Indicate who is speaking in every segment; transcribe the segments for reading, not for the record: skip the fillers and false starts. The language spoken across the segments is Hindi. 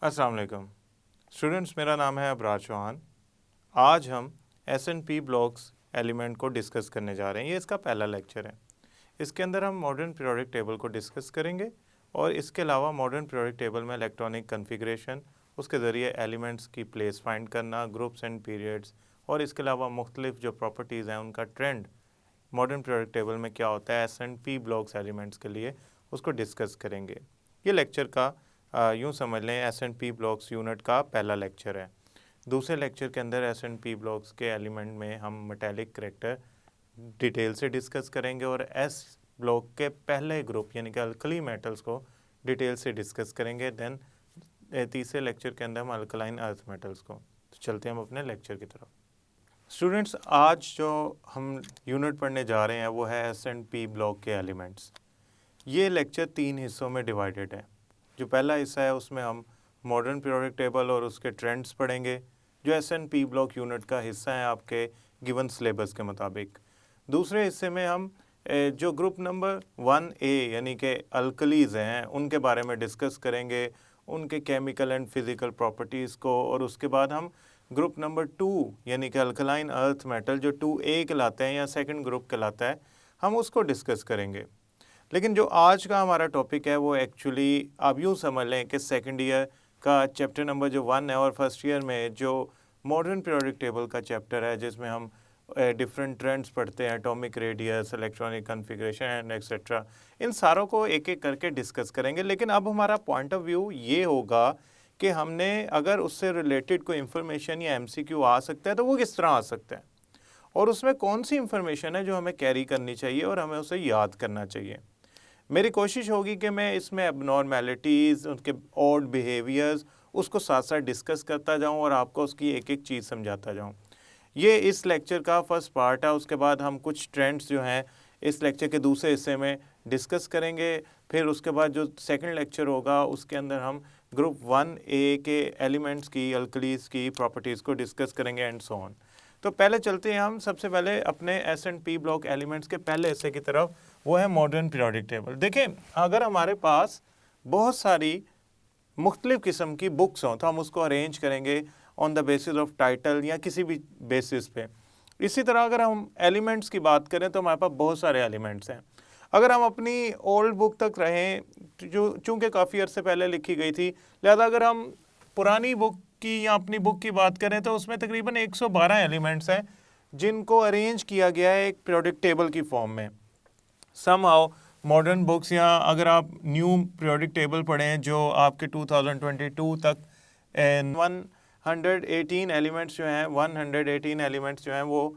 Speaker 1: अस्सलाम वालेकुम स्टूडेंट्स, मेरा नाम है अबरार चौहान। आज हम S&P ब्लॉक्स एलिमेंट को डिस्कस करने जा रहे हैं। ये इसका पहला लेक्चर है। इसके अंदर हम मॉडर्न पीरियोडिक टेबल को डिस्कस करेंगे और इसके अलावा मॉडर्न पीरियोडिक टेबल में इलेक्ट्रॉनिक कन्फिग्रेशन, उसके ज़रिए एलिमेंट्स की प्लेस फाइंड करना, ग्रुप्स एंड पीरियड्स, और इसके अलावा मुख्तलिफ जो प्रॉपर्टीज़ हैं उनका ट्रेंड मॉडर्न पीरियोडिक टेबल में क्या होता है S&P ब्लॉक्स एलिमेंट्स के लिए, उसको डिस्कस करेंगे। ये लेक्चर का यूँ समझ लें S&P ब्लॉक्स यूनिट का पहला लेक्चर है। दूसरे लेक्चर के अंदर S&P ब्लॉक्स के एलिमेंट में हम मेटालिक करैक्टर डिटेल से डिस्कस करेंगे और S ब्लॉक के पहले ग्रुप यानी कि अल्कली मेटल्स को डिटेल से डिस्कस करेंगे। देन तीसरे लेक्चर के अंदर हम अल्कलाइन अर्थ मेटल्स को। तो चलते हैं हम अपने लेक्चर की तरफ। स्टूडेंट्स, आज जो हम यूनिट पढ़ने जा रहे हैं वो है S&P ब्लॉक के एलिमेंट्स। ये लेक्चर 3 हिस्सों में डिवाइडेड है। जो पहला हिस्सा है उसमें हम मॉडर्न पीरियोडिक टेबल और उसके ट्रेंड्स पढ़ेंगे, जो S&P ब्लॉक यूनिट का हिस्सा है आपके गिवन सिलेबस के मुताबिक। दूसरे हिस्से में हम जो ग्रुप नंबर 1A यानी कि अल्कलीज़ हैं उनके बारे में डिस्कस करेंगे, उनके केमिकल एंड फिज़िकल प्रॉपर्टीज़ को, और उसके बाद हम ग्रुप नंबर 2 यानी कि अल्कलाइन अर्थ मेटल जो 2A कहलाते हैं या सेकंड ग्रुप कहलाता है, हम उसको डिस्कस करेंगे। लेकिन जो आज का हमारा टॉपिक है वो एक्चुअली आप यूँ समझ लें कि सेकंड ईयर का चैप्टर नंबर जो 1 है और फर्स्ट ईयर में जो मॉडर्न पीरियोडिक टेबल का चैप्टर है जिसमें हम डिफरेंट ट्रेंड्स पढ़ते हैं, atomic radius, electronic configuration and etcetera, इन सारों को एक एक करके डिस्कस करेंगे। लेकिन अब हमारा पॉइंट ऑफ व्यू ये होगा कि हमने अगर उससे रिलेटेड कोई इन्फॉर्मेशन या MCQ आ सकता है तो वो किस तरह आ सकता है और उसमें कौन सी इन्फॉर्मेशन है जो हमें कैरी करनी चाहिए और हमें उसे याद करना चाहिए। मेरी कोशिश होगी कि मैं इसमें एबनॉर्मेलिटीज़, उनके ऑड बिहेवियर्स, उसको साथ साथ डिस्कस करता जाऊं और आपको उसकी एक एक चीज़ समझाता जाऊं। ये इस लेक्चर का फर्स्ट पार्ट है। उसके बाद हम कुछ ट्रेंड्स जो हैं इस लेक्चर के दूसरे हिस्से में डिस्कस करेंगे। फिर उसके बाद जो सेकंड लेक्चर होगा उसके अंदर हम ग्रुप 1A के एलिमेंट्स की, अल्कलीज़ की प्रॉपर्टीज़ को डिस्कस करेंगे एंड सो ऑन। तो पहले चलते हैं हम सबसे पहले अपने S&P ब्लॉक एलिमेंट्स के पहले हिस्से की तरफ, वो है मॉडर्न पीरियोडिक टेबल। देखें, अगर हमारे पास बहुत सारी मुख्तलिफ़ किस्म की बुक्स हों तो हम उसको अरेंज करेंगे on the basis of title या किसी भी बेसिस पे। इसी तरह अगर हम एलिमेंट्स की बात करें तो हमारे पास बहुत सारे एलिमेंट्स हैं। अगर हम अपनी ओल्ड बुक तक रहें, जो चूँकि काफ़ी अर्से पहले लिखी गई थी, लिहाजा अगर हम पुरानी बुक की या अपनी बुक की बात करें तो उसमें तकरीबन 112 एलिमेंट्स हैं जिनको अरेंज किया गया है एक पीरियोडिक टेबल की फॉर्म में। समहाउ मॉडर्न बुक्स या अगर आप न्यू पीरियोडिक टेबल पढ़ें जो आपके 2022 तक 118 एलिमेंट्स जो हैं 118 एलिमेंट्स जो हैं वो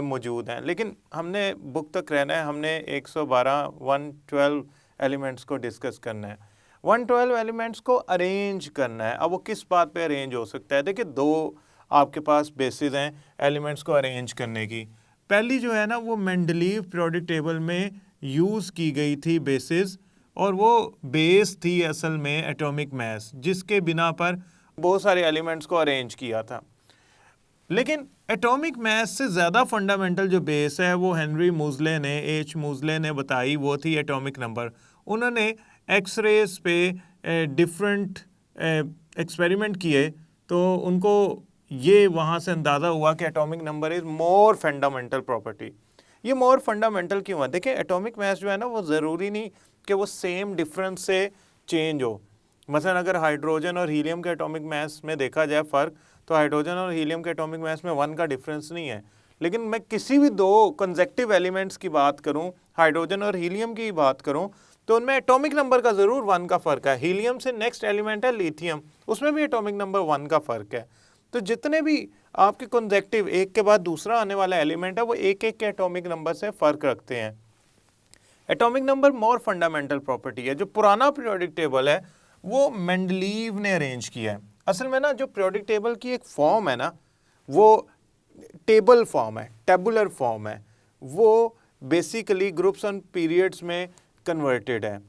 Speaker 1: मौजूद हैं। लेकिन हमने बुक तक रहना है, हमने 112 एलिमेंट्स को डिस्कस करना है, 112 एलिमेंट्स को अरेंज करना है। अब वो किस बात पे अरेंज हो सकता है? देखिए, दो आपके पास बेसिस हैं एलिमेंट्स को अरेंज करने की। पहली जो है ना वो मेंडलीव पीरियोडिक टेबल में यूज़ की गई थी बेसिस, और वो बेस थी असल में एटॉमिक मास, जिसके बिना पर बहुत सारे एलिमेंट्स को अरेंज किया था। लेकिन एटॉमिक मास से ज़्यादा फंडामेंटल जो बेस है वो हेनरी मूजले ने, मूजले ने बताई, वो थी एटॉमिक नंबर। उन्होंने एक्सरेज पे डिफरेंट एक्सपेरिमेंट किए तो उनको ये वहाँ से अंदाज़ा हुआ कि atomic number is more fundamental property. ये मोर फंडामेंटल क्यों है? देखिए, एटॉमिक मास जो है ना वो ज़रूरी नहीं कि वो सेम डिफरेंस से चेंज हो। मसलन अगर हाइड्रोजन और हीलियम के एटॉमिक मास में देखा जाए फ़र्क, तो हाइड्रोजन और हीलियम के एटॉमिक मास में 1 का डिफरेंस नहीं है। लेकिन मैं किसी भी दो कंसेक्टिव एलिमेंट्स की बात करूं, हाइड्रोजन और हीलियम की बात करूं, तो उनमें एटॉमिक नंबर का ज़रूर 1 का फ़र्क है। हीलियम से नेक्स्ट एलिमेंट है लिथियम, उसमें भी एटॉमिक नंबर 1 का फ़र्क है। तो जितने भी आपके कंसेक्टिव एक के बाद दूसरा आने वाला एलिमेंट है वो एक एक के एटॉमिक नंबर से फ़र्क रखते हैं। एटॉमिक नंबर मोर फंडामेंटल प्रॉपर्टी है। जो पुराना पीरियोडिक टेबल है वो मेंडलीव ने अरेंज किया है। असल में ना जो पीरियोडिक टेबल की एक फॉर्म है ना वो टेबल फॉर्म है, टेबुलर फॉर्म है। वो बेसिकली ग्रुप्स एंड पीरियड्स में कन्वर्टेड है।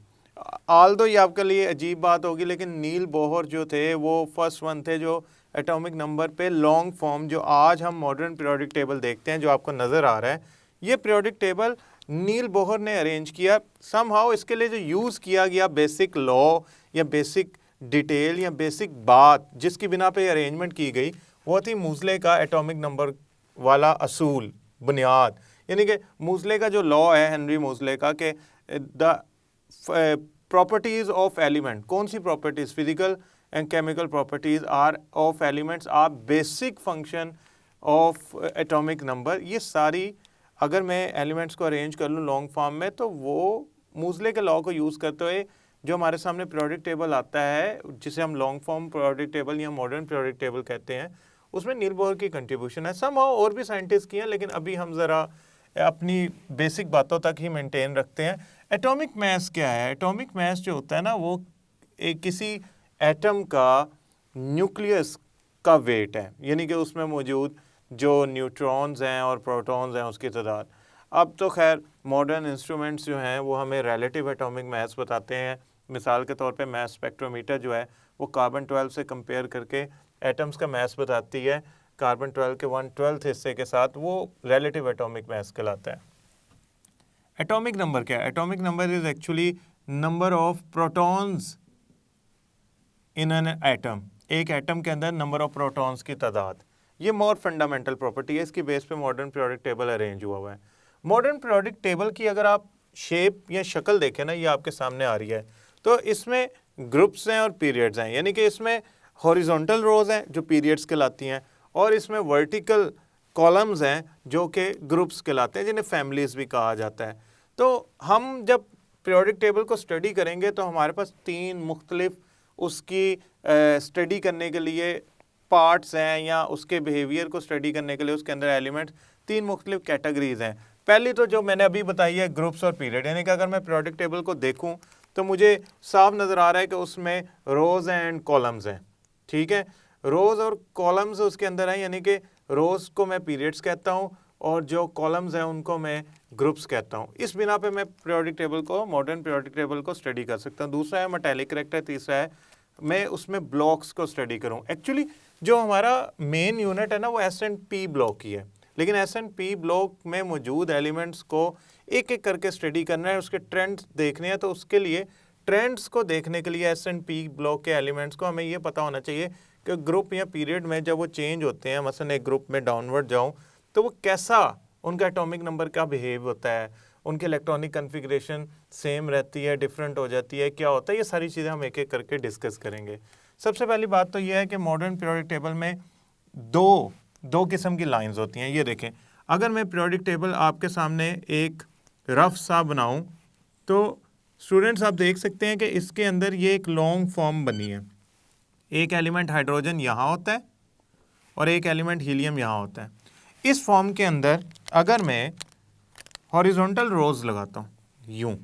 Speaker 1: आल्दो ये आपके लिए अजीब बात होगी, लेकिन नील बोहर जो थे वो फर्स्ट वन थे जो एटॉमिक नंबर पे लॉन्ग फॉर्म, जो आज हम मॉडर्न पीरियोडिक टेबल देखते हैं जो आपको नज़र आ रहा है, ये पीरियोडिक टेबल नील बोहर ने अरेंज किया। समहाउ इसके लिए जो यूज़ किया गया बेसिक लॉ या बेसिक डिटेल या बेसिक बात जिसकी बिना पे अरेंजमेंट की गई वो थी मूसले का एटॉमिक नंबर वाला असूल, बुनियाद। यानी कि मूसले का जो लॉ है हेनरी मूसले का कि द प्रॉपर्टीज ऑफ एलिमेंट, कौन सी properties, physical and chemical properties are of elements are basic function of atomic number. ये सारी अगर मैं एलिमेंट्स को अरेंज कर लूँ लॉन्ग फॉर्म में तो वो मूसले के लॉ को यूज़ करते हुए जो हमारे सामने पीरियोडिक टेबल आता है जिसे हम लॉन्ग फॉर्म पीरियोडिक टेबल या मॉडर्न पीरियोडिक टेबल कहते हैं, उसमें नील बोहर की कंट्रीब्यूशन है। सम और भी साइंटिस्ट की हैं, लेकिन अभी हम ज़रा अपनी बेसिक बातों तक ही मेंटेन रखते हैं। एटॉमिक मास क्या है? एटॉमिक मास जो होता है ना वो किसी एटम का न्यूक्लियस का वेट है, यानी कि उसमें मौजूद जो न्यूट्रॉन्स हैं और प्रोटॉन्स हैं उसकी तादाद। अब तो खैर मॉडर्न इंस्ट्रूमेंट्स जो हैं वो हमें रिलेटिव एटॉमिक मास बताते हैं। मिसाल के तौर पे मास स्पेक्ट्रोमीटर जो है वो कार्बन 12 से कंपेयर करके एटम्स का मास बताती है, कार्बन 12 के 1/12 हिस्से के साथ, वो रिलेटिव एटॉमिक मास कहलाता है। एटॉमिक नंबर क्या है? Atomic number is actually number of protons in an atom, एक एटम के अंदर नंबर ऑफ प्रोटॉन्स की तादाद। ये मोर फंडामेंटल प्रॉपर्टी है, इसकी बेस पे मॉडर्न पीरियोडिक टेबल अरेंज हुआ हुआ है। मॉडर्न पीरियोडिक टेबल की अगर आप शेप या शक्ल देखें ना, ये आपके सामने आ रही है, तो इसमें ग्रुप्स हैं और पीरियड्स हैं, यानी कि इसमें हॉरिजॉन्टल रोज हैं जो पीरियड्स कहलाती हैं और इसमें वर्टिकल कॉलम्स हैं जो कि ग्रुप्स कहलाते हैं, जिन्हें फैमिलीज भी कहा जाता है। तो हम जब पीरियोडिक टेबल को स्टडी करेंगे तो हमारे पास 3 मुख्तलिफ उसकी स्टडी करने के लिए पार्ट्स हैं, या उसके बिहेवियर को स्टडी करने के लिए उसके अंदर एलिमेंट्स 3 मुख्तलिफ कैटेगरीज हैं। पहली तो जो मैंने अभी बताई है ग्रुप्स और पीरियड, यानी कि अगर मैं पीरियोडिक टेबल को देखूं तो मुझे साफ नज़र आ रहा है कि उसमें रोज़ एंड कॉलम्स हैं। ठीक है, रोज़ और कॉलम्स उसके अंदर हैं, यानी कि रोज़ को मैं पीरियड्स कहता हूँ और जो कॉलम्स हैं उनको मैं ग्रुप्स कहता हूँ। इस बिना पे मैं पीरियोडिक टेबल को, मॉडर्न पीरियोडिक टेबल को स्टडी कर सकता हूँ। दूसरा है मेटालिक करेक्टर, तीसरा है मैं उसमें ब्लॉक्स को स्टडी करूँ। एक्चुअली जो हमारा मेन यूनिट है ना वो S&P ब्लॉक की है, लेकिन S&P ब्लॉक में मौजूद एलिमेंट्स को एक एक करके स्टडी करना है, उसके ट्रेंड्स देखने हैं। तो उसके लिए ट्रेंड्स को देखने के लिए S&P ब्लॉक के एलिमेंट्स को हमें ये पता होना चाहिए कि ग्रुप या पीरियड में जब वो चेंज होते हैं, मसलन एक ग्रुप में डाउनवर्ड जाऊँ तो वो कैसा, उनका एटॉमिक नंबर क्या बिहेव होता है, उनकी इलेक्ट्रॉनिक कन्फिग्रेशन सेम रहती है, डिफरेंट हो जाती है, क्या होता है, ये सारी चीज़ें हम एक एक करके डिस्कस करेंगे। सबसे पहली बात तो ये है कि मॉडर्न पीरियोडिक टेबल में दो किस्म की लाइंस होती हैं। ये देखें, अगर मैं पीरियोडिक टेबल आपके सामने एक रफ सा बनाऊं तो स्टूडेंट्स आप देख सकते हैं कि इसके अंदर ये एक लॉन्ग फॉर्म बनी है। एक एलिमेंट हाइड्रोजन यहाँ होता है और एक एलिमेंट हीलियम यहाँ होता है। इस फॉर्म के अंदर अगर मैं हॉरिजॉन्टल रोज लगाता हूँ यूं,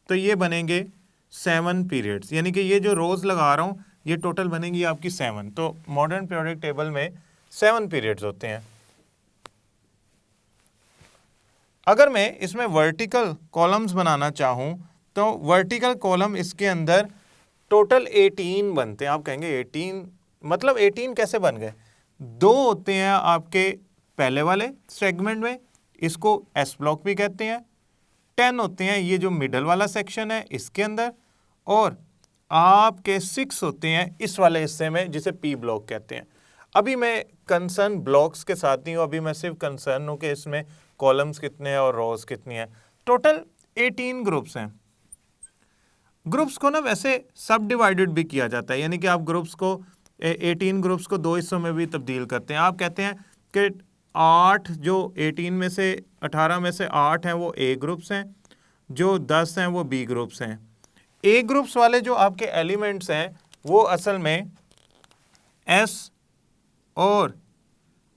Speaker 1: तो ये बनेंगे 7 पीरियड्स, यानी कि ये जो रोज लगा रहा हूँ ये टोटल बनेंगी आपकी 7। तो मॉडर्न पीरियोडिक टेबल में 7 पीरियड्स होते हैं। अगर मैं इसमें वर्टिकल कॉलम्स बनाना चाहूँ तो वर्टिकल कॉलम इसके अंदर टोटल 18 बनते हैं। आप कहेंगे 18 मतलब 18 कैसे बन गए? 2 होते हैं आपके पहले वाले सेगमेंट में, इसको एस ब्लॉक भी कहते हैं। 10 होते हैं ये जो मिडल वाला सेक्शन है इसके अंदर, और आपके 6 होते हैं इस वाले हिस्से में जिसे पी ब्लॉक कहते हैं। अभी मैं कंसर्न ब्लॉक्स के साथ नहीं हूँ, अभी मैं सिर्फ कंसर्न हूँ कि इसमें कॉलम्स कितने हैं और रोज कितनी हैं। टोटल 18 ग्रुप्स हैं। ग्रुप्स को ना वैसे सब डिवाइडेड भी किया जाता है, यानी कि आप ग्रुप्स को 18 ग्रुप्स को 2 हिस्सों में भी तब्दील करते हैं। आप कहते हैं कि 8 जो 18 में से 18 में से 8 हैं वो ए ग्रुप्स हैं, जो 10 हैं वो बी ग्रुप्स हैं। ए ग्रुप्स वाले जो आपके एलिमेंट्स हैं वो असल में एस और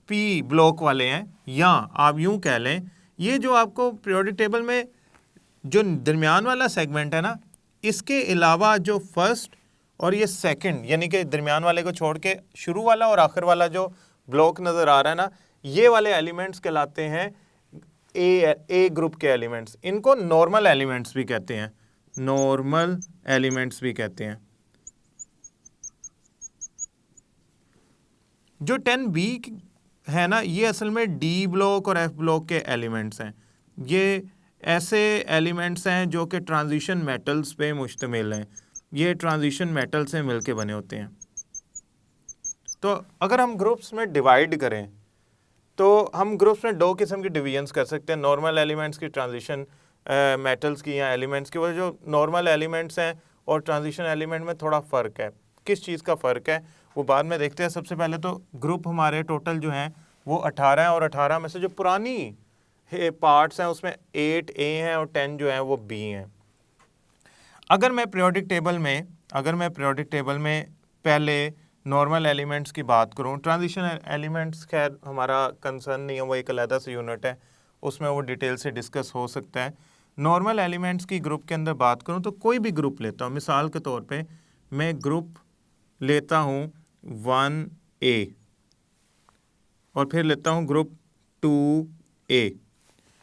Speaker 1: पी ब्लॉक वाले हैं, या आप यूं कह लें ये जो आपको पीरियोडिक टेबल में जो दरमियान वाला सेगमेंट है ना, इसके अलावा जो फर्स्ट और ये सेकंड यानी कि दरमियान वाले को छोड़ के शुरू वाला और आखिर वाला जो ब्लॉक नज़र आ रहा है ना, ये वाले एलिमेंट्स कहलाते हैं ए ग्रुप के एलिमेंट्स। इनको नॉर्मल एलिमेंट्स भी कहते हैं, नॉर्मल एलिमेंट्स भी कहते हैं। जो 10B है ना, ये असल में डी ब्लॉक और एफ ब्लॉक के एलिमेंट्स हैं। ये ऐसे एलिमेंट्स हैं जो कि ट्रांजिशन मेटल्स पे मुश्तमिल हैं। ये ट्रांजिशन मेटल से मिलके बने होते हैं। तो अगर हम ग्रुप्स में डिवाइड करें तो हम ग्रुप्स में दो किस्म की डिवीजन्स कर सकते हैं, नॉर्मल एलिमेंट्स की, ट्रांजिशन मेटल्स की या एलिमेंट्स की। वो जो नॉर्मल एलिमेंट्स हैं और ट्रांजिशन एलिमेंट में थोड़ा फ़र्क है। किस चीज़ का फ़र्क है वो बाद में देखते हैं। सबसे पहले तो ग्रुप हमारे टोटल जो हैं वो 18 हैं, और 18 में से जो पुरानी पार्ट्स हैं उसमें 8 ए हैं और 10 जो हैं वो बी हैं। अगर मैं पीरियोडिक टेबल में पहले नॉर्मल एलिमेंट्स की बात करूं, ट्रांजिशन एलिमेंट्स खैर हमारा कंसर्न नहीं है, वो एक अलग से यूनिट है, उसमें वो डिटेल से डिस्कस हो सकता है। नॉर्मल एलिमेंट्स की ग्रुप के अंदर बात करूं तो कोई भी ग्रुप लेता हूं, मिसाल के तौर पे मैं ग्रुप लेता हूं 1A और फिर लेता हूं ग्रुप 2A।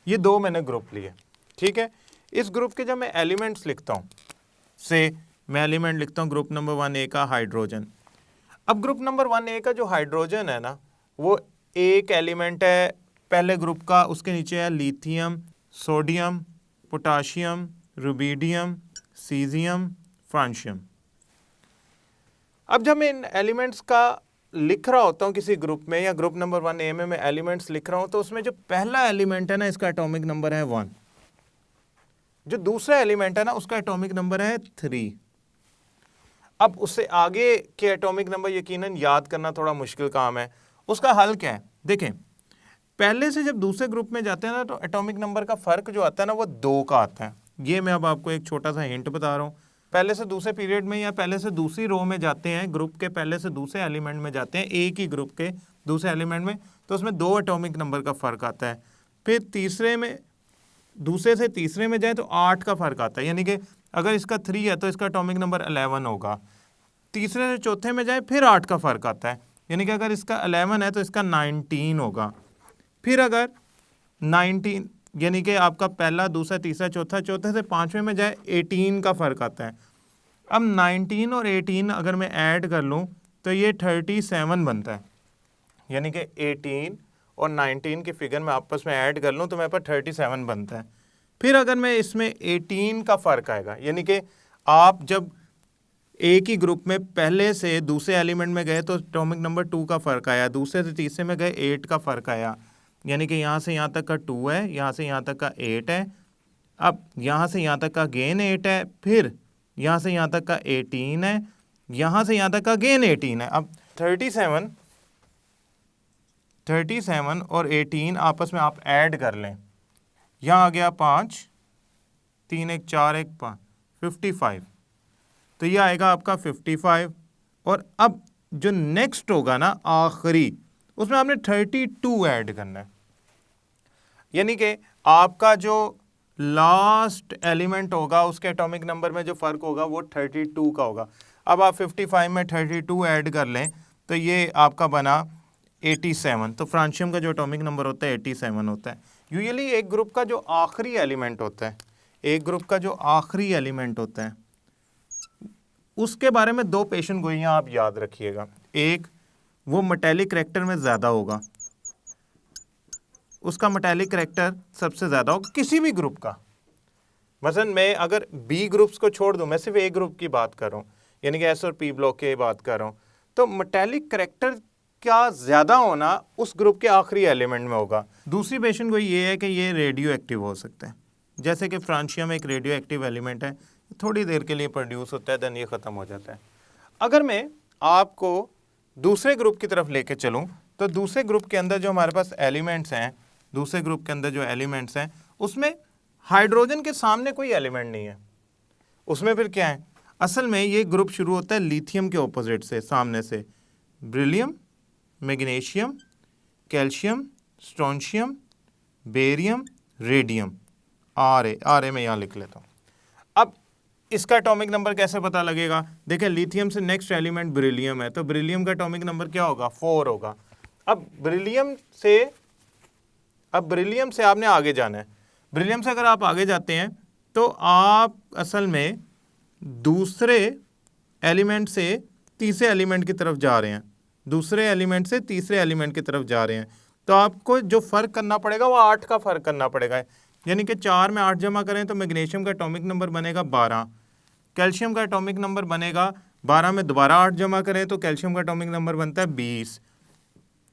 Speaker 1: ये दो मैंने ग्रुप लिए, ठीक है। इस ग्रुप के जब मैं एलिमेंट्स लिखता हूं, से मैं एलिमेंट लिखता हूं ग्रुप नंबर 1A का हाइड्रोजन। अब ग्रुप नंबर 1A का जो हाइड्रोजन है ना, वो एक एलिमेंट है पहले ग्रुप का, उसके नीचे है lithium, sodium, potassium, rubidium, caesium, francium. अब जब मैं इन एलिमेंट्स का लिख रहा होता हूँ किसी ग्रुप में, या ग्रुप नंबर 1A में मैं एलिमेंट्स लिख रहा हूँ, तो उसमें जो पहला एलिमेंट है ना, इसका एटॉमिक नंबर है 1। जो दूसरा एलिमेंट है ना, उसका एटॉमिक नंबर है 3। अब उससे आगे के एटॉमिक नंबर यकीनन याद करना थोड़ा मुश्किल काम है। उसका हल क्या है? देखें, पहले से जब दूसरे ग्रुप में जाते हैं ना, तो एटॉमिक नंबर का फ़र्क जो आता है ना, वो 2 का आता है। ये मैं अब आपको एक छोटा सा हिंट बता रहा हूँ। पहले से दूसरे पीरियड में या पहले से दूसरी रो में जाते हैं, ग्रुप के पहले से दूसरे एलिमेंट में जाते हैं, एक ही ग्रुप के दूसरे एलिमेंट में, तो उसमें 2 एटॉमिक नंबर का फ़र्क आता है। फिर तीसरे में, दूसरे से तीसरे में जाए तो 8 का फ़र्क आता है, यानी कि अगर इसका 3 है तो इसका एटॉमिक नंबर 11 होगा। तीसरे से चौथे में जाए फिर 8 का फ़र्क आता है, यानी कि अगर इसका 11 है तो इसका 19 होगा। फिर अगर 19 यानी कि आपका पहला, दूसरा, तीसरा, चौथा, चौथे से पाँचवें में जाए 18 का फ़र्क आता है। अब 19 और 18 अगर मैं ऐड कर लूँ तो ये 37 बनता है, यानी कि 18 और 19 की फिगर में आपस में ऐड कर लूँ तो मेरे पास 37 बनता है। फिर अगर मैं इसमें 18 का फ़र्क आएगा, यानी कि आप जब एक ही ग्रुप में पहले से दूसरे एलिमेंट में गए तो एटॉमिक नंबर 2 का फ़र्क आया, दूसरे से तीसरे में गए 8 का फ़र्क आया, यानी कि यहाँ से यहाँ तक का 2 है, यहाँ से यहाँ तक का 8 है, अब यहाँ से यहाँ तक का गेन 8 है, फिर यहाँ से यहाँ तक का 18 है, यहाँ से यहाँ तक का गेन 18 है। अब 37 और 18 आपस में आप ऐड कर लें, यहाँ आ गया 5, 3 1 4 1 5, 55, तो ये आएगा आपका 55। और अब जो नेक्स्ट होगा ना आखिरी, उसमें आपने 32 ऐड करना है, यानी कि आपका जो लास्ट एलिमेंट होगा उसके एटॉमिक नंबर में जो फ़र्क होगा वो 32 का होगा। अब आप 55 में 32 ऐड कर लें तो ये आपका बना 87। तो फ्रांशियम का जो एटॉमिक नंबर होता है 87 होता है। यूजुअली एक ग्रुप का जो आखिरी एलिमेंट होता है, उसके बारे में 2 पेशन गोइयाँ आप याद रखिएगा। एक, वो मेटालिक करैक्टर में ज़्यादा होगा, उसका मेटालिक करैक्टर सबसे ज़्यादा होगा किसी भी ग्रुप का। मसलन मैं अगर बी ग्रुप्स को छोड़ दूं, मैं सिर्फ ए ग्रुप की बात कर रहा हूँ, यानी कि एस और पी ब्लॉक की बात कर रहा हूँ, तो मेटालिक करैक्टर का ज़्यादा होना उस ग्रुप के आखिरी एलिमेंट में होगा। दूसरी पेशन गोई ये है कि ये रेडियो एक्टिव हो सकता है, जैसे कि फ्रांशियम एक रेडियो एक्टिव एलिमेंट है, थोड़ी देर के लिए प्रोड्यूस होता है, देन ये ख़त्म हो जाता है। अगर मैं आपको दूसरे ग्रुप की तरफ लेके चलूँ तो दूसरे ग्रुप के अंदर जो हमारे पास एलिमेंट्स हैं, उसमें हाइड्रोजन के सामने कोई एलिमेंट नहीं है। उसमें फिर क्या है? असल में ये ग्रुप शुरू होता है लिथियम के ऑपोजिट से, सामने से, beryllium, magnesium, calcium, strontium, barium, radium, आर मैं यहाँ लिख लेता हूँ। अब इसका एटॉमिक नंबर कैसे पता लगेगा? देखें, लिथियम से नेक्स्ट एलिमेंट बेरिलियम है, तो बेरिलियम का एटॉमिक नंबर क्या होगा? 4 होगा। अब बेरिलियम से आपने आगे जाना है। बेरिलियम से अगर आप आगे जाते हैं तो आप असल में दूसरे एलिमेंट से तीसरे एलिमेंट की तरफ जा रहे हैं, तो आपको जो फ़र्क करना पड़ेगा वो 8 का फ़र्क करना पड़ेगा, यानी कि 4 में 8 जमा करें तो मैग्नीशियम का एटॉमिक नंबर बनेगा 12, कैल्शियम का एटॉमिक नंबर बनेगा 12 में दोबारा 8 जमा करें तो कैल्शियम का एटॉमिक नंबर बनता है 20।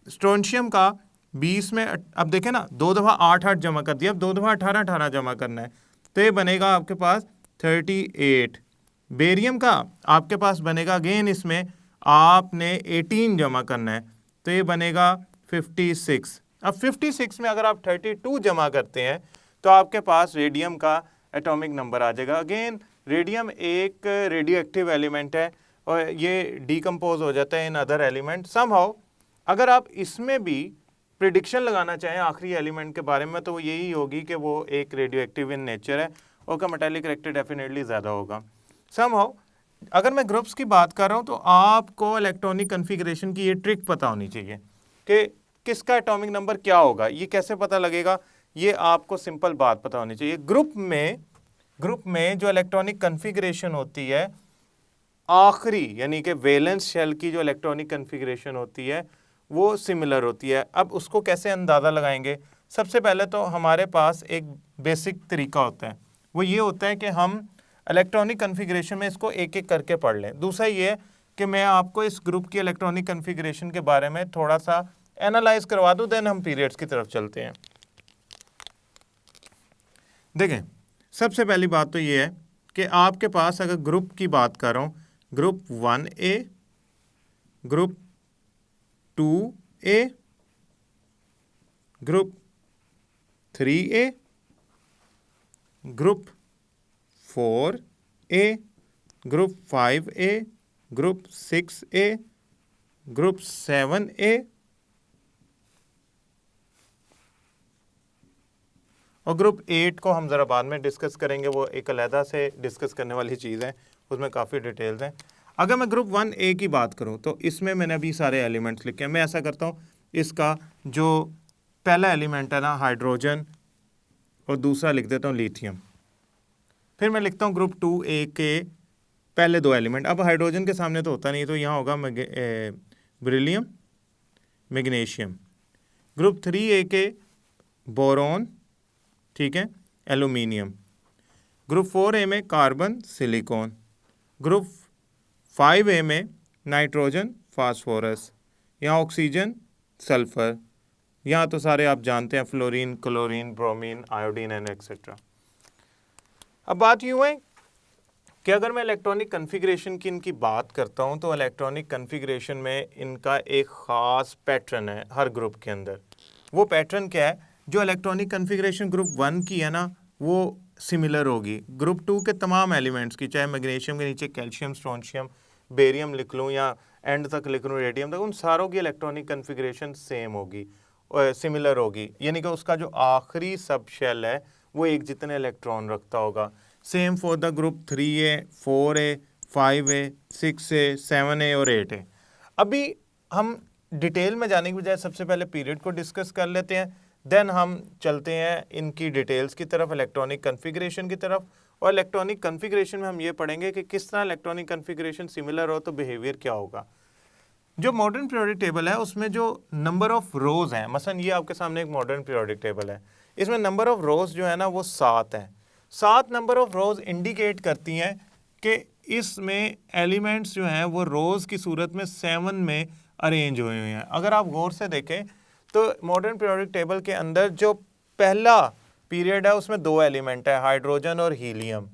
Speaker 1: स्ट्रोंशियम का 20 में अब देखें ना, 2 दफ़ा 8 जमा कर दिया, अब 2 दफ़ा 18 जमा करना है तो ये बनेगा आपके पास 38। बेरियम का आपके पास बनेगा अगेन, इसमें आपने 18 जमा करना है तो ये बनेगा 56। अब 56 में अगर आप 32 जमा करते हैं तो आपके पास रेडियम का एटॉमिक नंबर आ जाएगा। अगेन रेडियम एक रेडियो एक्टिव एलिमेंट है और ये डीकम्पोज हो जाता है इन अदर एलिमेंट समहाउ। अगर आप इसमें भी प्रिडिक्शन लगाना चाहें आखिरी एलिमेंट के बारे में तो वो यही होगी कि वो एक रेडियो एक्टिव इन नेचर है और उसका मेटालिक कैरेक्टर डेफिनेटली ज़्यादा होगा समहाउ। अगर मैं ग्रुप्स की बात कर रहा हूँ तो आपको इलेक्ट्रॉनिक कन्फिग्रेशन की ये ट्रिक पता होनी चाहिए कि किसका एटॉमिक नंबर क्या होगा। ये कैसे पता लगेगा, ये आपको सिंपल बात पता होनी चाहिए। ग्रुप में जो इलेक्ट्रॉनिक कन्फिग्रेशन होती है आखिरी, यानी कि वैलेंस शेल की जो इलेक्ट्रॉनिक कन्फिग्रेशन होती है वो सिमिलर होती है। अब उसको कैसे अंदाज़ा लगाएंगे, सबसे पहले तो हमारे पास एक बेसिक तरीका होता है, वो ये होता है कि हम इलेक्ट्रॉनिक कन्फिग्रेशन में इसको एक एक करके पढ़ लें। दूसरा ये है कि मैं आपको इस ग्रुप की इलेक्ट्रॉनिक कन्फिग्रेशन के बारे में थोड़ा सा एनालाइज करवा दूं, देन हम पीरियड्स की तरफ चलते हैं। देखें, सबसे पहली बात तो ये है कि आपके पास अगर ग्रुप की बात कर रहा हूँ, group 1A, group 2A, group 3A, group 4A, group 5A, group 6A, group 7A और ग्रुप 8 को हम ज़रा बाद में डिस्कस करेंगे, वो एक अलहदा से डिस्कस करने वाली चीज़ है, उसमें काफ़ी डिटेल्स हैं। अगर मैं ग्रुप 1A की बात करूं तो इसमें मैंने अभी सारे एलिमेंट्स लिखे हैं। मैं ऐसा करता हूं, इसका जो पहला एलिमेंट है ना हाइड्रोजन और दूसरा लिख देता हूं लिथियम। फिर मैं लिखता हूं ग्रुप 2A के पहले 2 एलिमेंट। अब हाइड्रोजन के सामने तो होता नहीं तो यहाँ होगा बेरिलियम, मैग्नीशियम। ग्रुप 3A के बोरॉन, ठीक है, एल्यूमिनियम। ग्रुप 4A में कार्बन, सिलिकॉन। ग्रुप 5A में नाइट्रोजन, फास्फोरस। यहाँ ऑक्सीजन, सल्फर। यहाँ तो सारे आप जानते हैं, fluorine, chlorine, bromine, iodine and etcetera. अब बात यूँ है कि अगर मैं इलेक्ट्रॉनिक कन्फिग्रेशन की इनकी बात करता हूँ तो इलेक्ट्रॉनिक कन्फिग्रेशन में इनका एक ख़ास पैटर्न है हर ग्रुप के अंदर। वो पैटर्न क्या है, जो इलेक्ट्रॉनिक कन्फिग्रेशन ग्रुप 1 की है ना वो सिमिलर होगी ग्रुप 2 के तमाम एलिमेंट्स की, चाहे मैग्नीशियम के नीचे कैल्शियम, स्ट्रोंशियम, बेरियम लिख लूँ या एंड तक लिख लूँ रेडियम तक, उन सारों की इलेक्ट्रॉनिक कन्फिग्रेशन सेम होगी, सिमिलर होगी, यानी कि उसका जो आखिरी सब शेल है वो एक जितने इलेक्ट्रॉन रखता होगा। Same for the group 3A, 4A, 5A, 6A, 7A और 8A। अभी हम डिटेल में जाने की बजाय सबसे पहले पीरियड को डिस्कस कर लेते हैं, देन हम चलते हैं इनकी डिटेल्स की तरफ, इलेक्ट्रॉनिक कन्फिग्रेशन की तरफ। और इलेक्ट्रॉनिक कन्फिग्रेशन में हम ये पढ़ेंगे कि किस तरह इलेक्ट्रॉनिक कन्फिग्रेशन सिमिलर हो तो बिहेवियर क्या होगा। जो मॉडर्न पीरियोडिक टेबल है उसमें जो नंबर ऑफ रोज हैं, मसलन ये आपके सामने एक मॉडर्न पीरियोडिक टेबल है, इसमें नंबर ऑफ रोज जो है ना वो 7 है। 7 नंबर ऑफ रोज इंडिकेट करती हैं कि इसमें एलिमेंट्स जो हैं वो रोज की सूरत में 7 में अरेंज हुए हुए हैं। अगर आप गौर से देखें तो मॉडर्न पीरियोडिक टेबल के अंदर जो पहला पीरियड है उसमें 2 एलिमेंट है, हाइड्रोजन और हीलियम।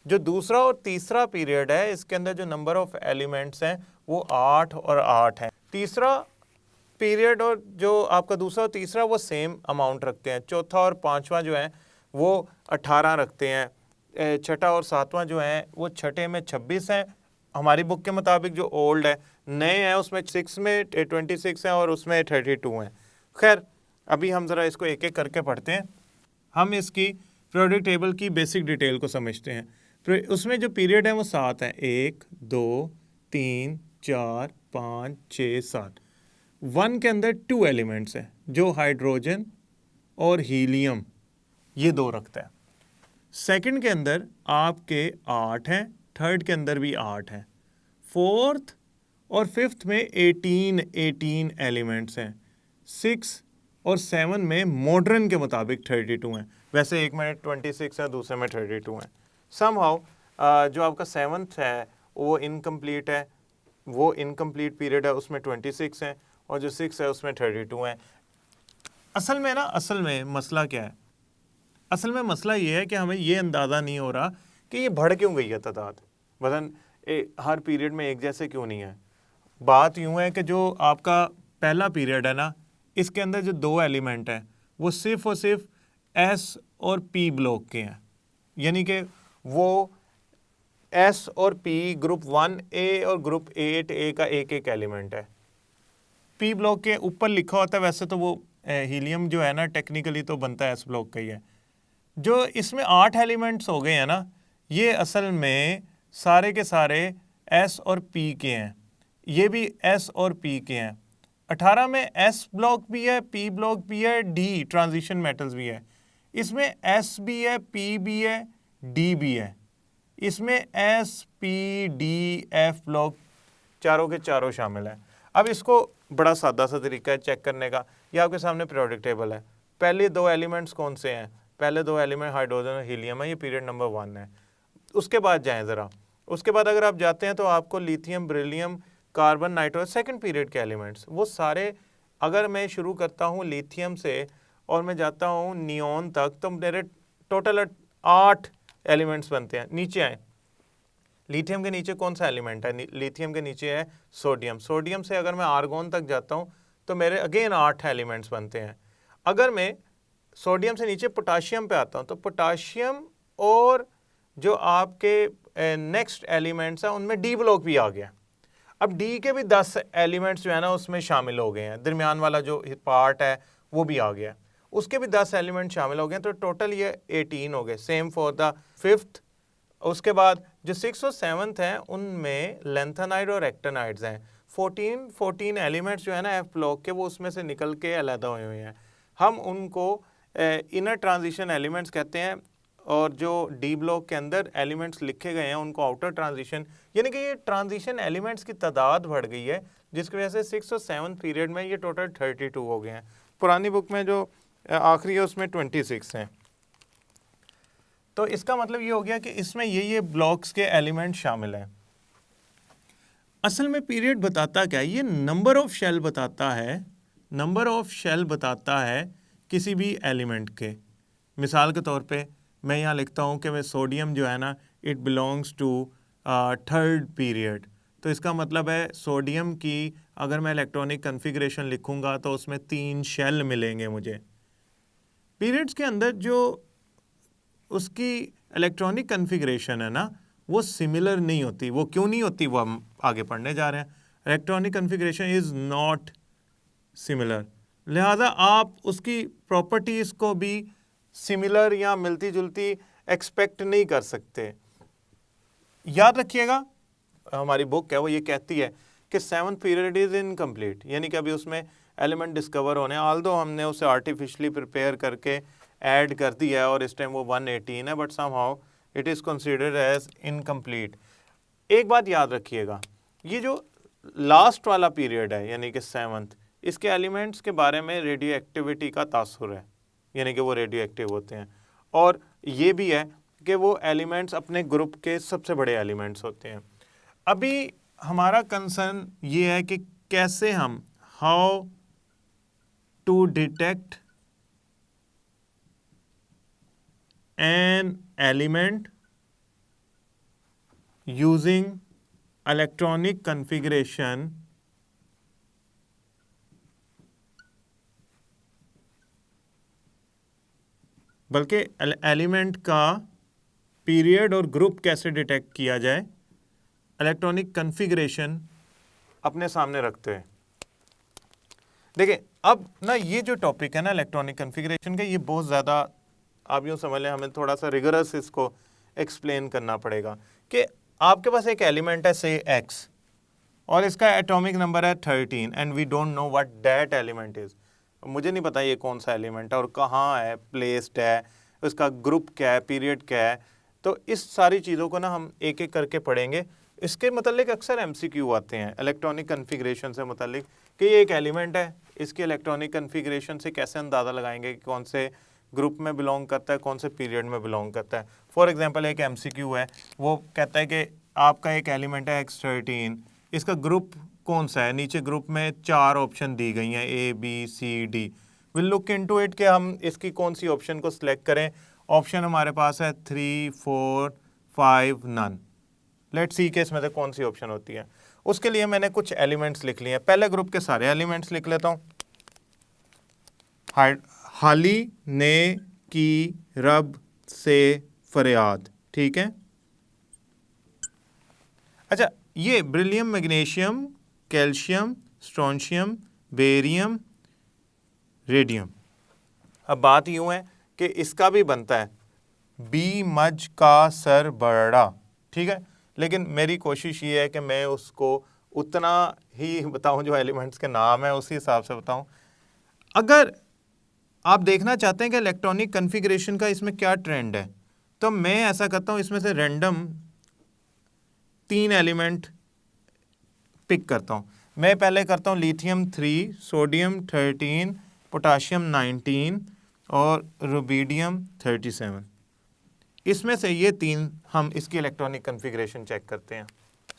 Speaker 1: जो दूसरा और तीसरा पीरियड है इसके अंदर जो नंबर ऑफ एलिमेंट्स हैं वो 8 और 8 हैं। तीसरा पीरियड और जो आपका दूसरा और तीसरा वो सेम अमाउंट रखते हैं। चौथा और पांचवा जो है वो 18 रखते हैं। छठा और सातवां जो है वो छठे में 26 हैं हमारी बुक के मुताबिक, जो ओल्ड है। नए हैं उसमें 6 में 26 हैं और उसमें 32 हैं। खैर अभी हम ज़रा इसको एक एक करके पढ़ते हैं, हम इसकी पीरियोडिक टेबल की बेसिक डिटेल को समझते हैं। उसमें जो पीरियड है वो 7 है, 1, 2, 3, 4, 5, 6, 7। 1 के अंदर 2 एलिमेंट्स हैं जो हाइड्रोजन और हीलियम, ये 2 रखता है। सेकंड के अंदर आपके 8 हैं, थर्ड के अंदर भी 8 हैं, फोर्थ और फिफ्थ में 18 एलिमेंट्स हैं। 6 और 7 में मॉडर्न के मुताबिक 32 हैं। वैसे एक में 26 है, दूसरे में 32 हैं। समहाउ जो आपका 7th है वो इनकम्प्लीट है, वो इनकम्प्लीट पीरियड है, उसमें 26 हैं, और जो 6 है उसमें 32 हैं। असल में मसला क्या है? असल में मसला ये है कि हमें ये अंदाज़ा नहीं हो रहा कि ये बढ़ क्यों गई है तादाद, वजन हर पीरियड में एक जैसे क्यों नहीं है। बात यूँ है कि जो आपका पहला पीरियड है ना, इसके अंदर जो 2 एलिमेंट हैं वो सिर्फ और सिर्फ एस और पी ब्लॉक के हैं, यानी कि वो एस और पी ग्रुप 1A और ग्रुप 8A का एक एक एलिमेंट है। पी ब्लॉक के ऊपर लिखा होता है, वैसे तो वो हीलियम जो है ना टेक्निकली तो बनता है एस ब्लॉक का ही है। जो इसमें 8 एलिमेंट्स हो गए हैं ना, ये असल में सारे के सारे एस और पी के हैं, ये भी एस और पी के हैं। 18 में एस ब्लॉक भी है, पी ब्लॉक भी है, डी ट्रांजिशन मेटल्स भी है। इसमें एस भी है, पी भी है, डी भी है। इसमें S P D F block चारों के चारों शामिल हैं। अब इसको बड़ा सादा सा तरीका है चेक करने का, ये आपके सामने पीरियोडिक टेबल है। पहले 2 एलिमेंट्स कौन से हैं? पहले 2 एलिमेंट हाइड्रोजन और हीलियम है, ये पीरियड नंबर 1 है। उसके बाद जाएं ज़रा, उसके बाद अगर आप जाते हैं तो आपको lithium, beryllium, carbon, nitrogen second period के एलिमेंट्स, वो सारे, अगर मैं शुरू करता हूँ लिथियम से और मैं जाता हूँ नियोन तक, तो मेरे टोटल 8 एलिमेंट्स बनते हैं। नीचे आए, लिथियम के नीचे कौन सा एलिमेंट है? लिथियम के नीचे है सोडियम। सोडियम से अगर मैं आर्गोन तक जाता हूँ तो मेरे अगेन 8 एलिमेंट्स बनते हैं। अगर मैं सोडियम से नीचे पोटाशियम पे आता हूँ तो पोटाशियम और जो आपके नेक्स्ट एलिमेंट्स हैं उनमें डी ब्लॉक भी आ गया। अब डी के भी 10 एलिमेंट्स जो है ना उसमें शामिल हो गए हैं, दरमियान वाला जो पार्ट है वो भी आ गया, उसके भी 10 एलिमेंट शामिल हो गए, तो टोटल ये 18 हो गए। Same for the 5th। उसके बाद जो 6 और 7th हैं उनमें लेंथेनाइड और एक्टिनाइड्स हैं। 14 एलिमेंट्स जो है ना एफ ब्लॉक के, वो उसमें से निकल के अलग हुए हुए हैं। हम उनको इनर ट्रांजिशन एलिमेंट्स कहते हैं, और जो डी ब्लॉक के अंदर एलिमेंट्स लिखे गए हैं उनको आउटर ट्रांजिशन, यानी कि ये ट्रांजिशन एलिमेंट्स की तादाद बढ़ गई है, जिसकी वजह से 6 और 7th पीरियड में ये टोटल 32 हो गए हैं। पुरानी बुक में जो आखिरी है उसमें 26 हैं। तो इसका मतलब ये हो गया कि इसमें ये ब्लॉक्स के एलिमेंट शामिल हैं। असल में पीरियड बताता क्या है? ये नंबर ऑफ शेल बताता है, नंबर ऑफ शेल बताता है किसी भी एलिमेंट के। मिसाल के तौर पे मैं यहाँ लिखता हूँ कि मैं सोडियम जो है ना, it belongs to 3rd period, तो इसका मतलब है सोडियम की अगर मैं इलेक्ट्रॉनिक कन्फिग्रेशन लिखूँगा तो उसमें 3 शेल मिलेंगे मुझे। पीरियड्स के अंदर जो उसकी इलेक्ट्रॉनिक कन्फिग्रेशन है ना वो सिमिलर नहीं होती। वो क्यों नहीं होती वो हम आगे पढ़ने जा रहे हैं। Electronic configuration is not similar, लिहाजा आप उसकी प्रॉपर्टीज़ को भी सिमिलर या मिलती जुलती एक्सपेक्ट नहीं कर सकते। याद रखिएगा हमारी बुक है वो ये कहती है कि 7th पीरियड इज़ इनकम्प्लीट, यानी कि अभी उसमें एलिमेंट डिस्कवर होने, आल्दो हमने उसे आर्टिफिशियली प्रिपेयर करके ऐड कर दिया है और इस टाइम वो 118 है, but somehow it is considered as incomplete. एक बात याद रखिएगा, ये जो लास्ट वाला पीरियड है यानी कि 7th, इसके एलिमेंट्स के बारे में रेडियो एक्टिविटी का तासुर है, यानी कि वो रेडियो एक्टिव होते हैं, और ये भी है कि वो एलिमेंट्स अपने ग्रुप के सबसे बड़े एलिमेंट्स होते हैं। अभी हमारा कंसर्न ये है कि कैसे हम, how to detect an element using electronic configuration बल्कि एलिमेंट का पीरियड और ग्रुप कैसे डिटेक्ट किया जाए, इलेक्ट्रॉनिक कन्फिग्रेशन अपने सामने रखते हैं। देखिए अब ना ये जो टॉपिक है ना इलेक्ट्रॉनिक कन्फिग्रेशन का, ये बहुत ज़्यादा आप यूँ समझ लें, हमें थोड़ा सा रिगरस इसको एक्सप्लेन करना पड़ेगा कि आपके पास एक एलिमेंट है से एक्स और इसका एटॉमिक नंबर है 13 and we don't know what that element is. मुझे नहीं पता ये कौन सा एलिमेंट है और कहाँ है, प्लेस्ड है, उसका ग्रुप क्या है, पीरियड क्या है। तो इस सारी चीज़ों को ना हम एक एक करके पढ़ेंगे। इसके मतलब अक्सर MCQ आते हैं इलेक्ट्रॉनिक कन्फिग्रेशन से मतलब कि ये एक एलिमेंट है, इसके इलेक्ट्रॉनिक कन्फिग्रेशन से कैसे अंदाज़ा लगाएंगे कि कौन से ग्रुप में बिलोंग करता है, कौन से पीरियड में बिलोंग करता है। फॉर एग्जांपल एक एमसीक्यू है, वो कहता है कि आपका एक एलिमेंट है X13, इसका ग्रुप कौन सा है। नीचे ग्रुप में 4 ऑप्शन दी गई हैं ABCD। Will look into it कि हम इसकी कौन सी ऑप्शन को सिलेक्ट करें। ऑप्शन हमारे पास है 3, 4, 5, नन। लेट्स सी के इसमें से कौन सी ऑप्शन होती है। उसके लिए मैंने कुछ एलिमेंट्स लिख लिए हैं। पहले ग्रुप के सारे एलिमेंट्स लिख लेता हूँ। हाली ने की रब से फरियाद, ठीक है। अच्छा, ये beryllium, magnesium, calcium, strontium, barium, radium. अब बात यूं है कि इसका भी बनता है बी मज का सर बड़ा, ठीक है। लेकिन मेरी कोशिश ये है कि मैं उसको उतना ही बताऊं, जो एलिमेंट्स के नाम है उसी हिसाब से बताऊं। अगर आप देखना चाहते हैं कि इलेक्ट्रॉनिक कॉन्फ़िगरेशन का इसमें क्या ट्रेंड है, तो मैं ऐसा करता हूं, इसमें से रैंडम 3 एलिमेंट पिक करता हूं। मैं पहले करता हूं लिथियम 3, सोडियम 13, पोटाशियम 19 और रुबिडियम 37। इसमें से ये 3 हम इसकी इलेक्ट्रॉनिक कॉन्फ़िगरेशन चेक करते हैं।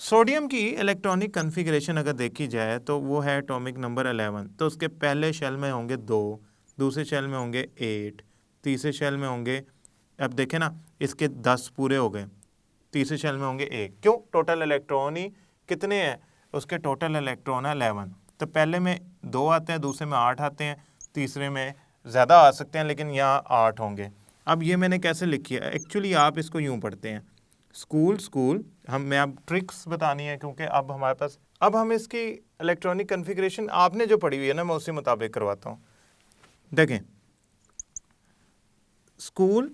Speaker 1: सोडियम की इलेक्ट्रॉनिक कॉन्फ़िगरेशन अगर देखी जाए तो वो है एटॉमिक नंबर 11। तो उसके पहले शेल में होंगे 2, दूसरे शेल में होंगे 8, तीसरे शेल में होंगे, अब देखें ना, इसके 10 पूरे हो गए। तीसरे शेल में होंगे 1। क्यों? टोटल इलेक्ट्रॉन ही कितने हैं उसके? टोटल इलेक्ट्रॉन है 11। तो पहले में 2 आते हैं, दूसरे में 8 आते हैं, तीसरे में ज़्यादा आ सकते हैं, लेकिन यहाँ 8 होंगे। अब ये मैंने कैसे लिखी है? एक्चुअली आप इसको यूँ पढ़ते हैं, स्कूल मैं अब ट्रिक्स बतानी है, क्योंकि अब हमारे पास, अब हम इसकी इलेक्ट्रॉनिक कॉन्फ़िगरेशन आपने जो पढ़ी हुई है ना, मैं उसी मुताबिक करवाता हूँ। देखें, school,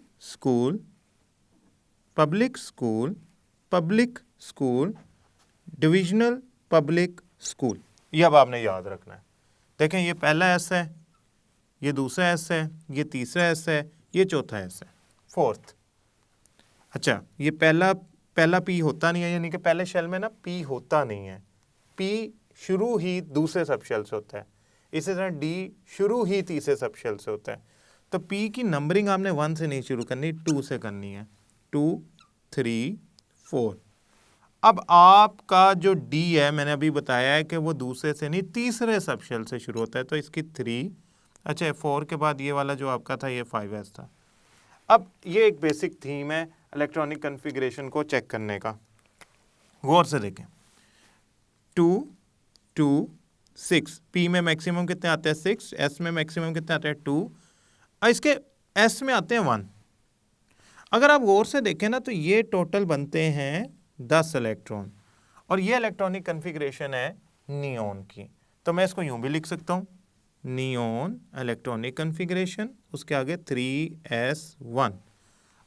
Speaker 1: public school, divisional public school, ये अब आपने याद रखना है। देखें, ये पहला एस है, ये दूसरा एस है, ये तीसरा एस है, ये चौथा एस है, फोर्थ। अच्छा, ये पहला पी होता नहीं है, यानी कि पहले शेल में ना पी होता नहीं है। पी शुरू ही दूसरे सब शेल से होता है। इसी तरह डी शुरू ही तीसरे सब शेल से होता है। तो पी की नंबरिंग आपने 1 से नहीं शुरू करनी, 2 से करनी है। 2, 3, 4। अब आपका जो डी है, मैंने अभी बताया है कि वो दूसरे से नहीं, तीसरे सब शेल से शुरू होता है, तो इसकी 3। अच्छा, 4 के बाद ये वाला जो आपका था, ये 5s था। अब ये एक बेसिक थीम है इलेक्ट्रॉनिक कॉन्फ़िगरेशन को चेक करने का। गौर से देखें, 2, 2, 6, पी में मैक्सिमम कितने आते हैं? 6, एस में मैक्सिमम कितने आते हैं? 2, और इसके एस में आते हैं 1। अगर आप गौर से देखें ना, तो ये टोटल बनते हैं 10 इलेक्ट्रॉन, और ये इलेक्ट्रॉनिक कॉन्फ़िगरेशन है नियॉन की। तो मैं इसको यूं भी लिख सकता हूं, नियॉन इलेक्ट्रॉनिक कॉन्फ़िगरेशन, उसके आगे 3s1।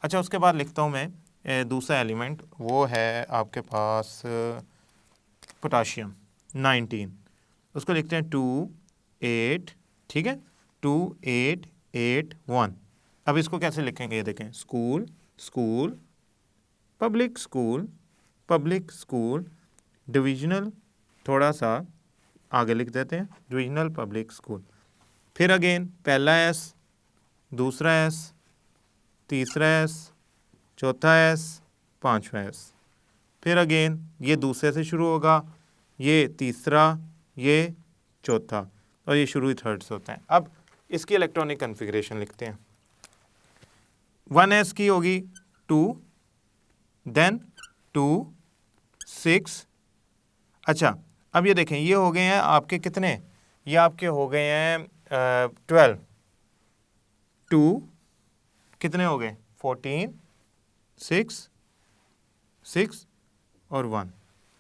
Speaker 1: अच्छा, उसके बाद लिखता हूं मैं दूसरा एलिमेंट, वो है आपके पास पोटाशियम 19, उसको लिखते हैं 2, 8, ठीक है, 2, 8, 8, 1। अब इसको कैसे लिखेंगे? ये देखें, स्कूल, पब्लिक स्कूल, डिविजनल, थोड़ा सा आगे लिख देते हैं, डिविजनल पब्लिक स्कूल। फिर अगेन पहला एस, दूसरा एस, तीसरा एस, चौथा एस, पांचवा एस। फिर अगेन ये दूसरे से शुरू होगा, ये तीसरा, ये चौथा, और ये शुरू ही थर्ड से होता है। अब इसकी इलेक्ट्रॉनिक कॉन्फ़िगरेशन लिखते हैं। 1s की होगी 2, देन 2, 6। अच्छा, अब ये देखें, ये हो गए हैं आपके कितने? ये आपके हो गए हैं 12। 2 कितने हो गए? 14, 6 और 1,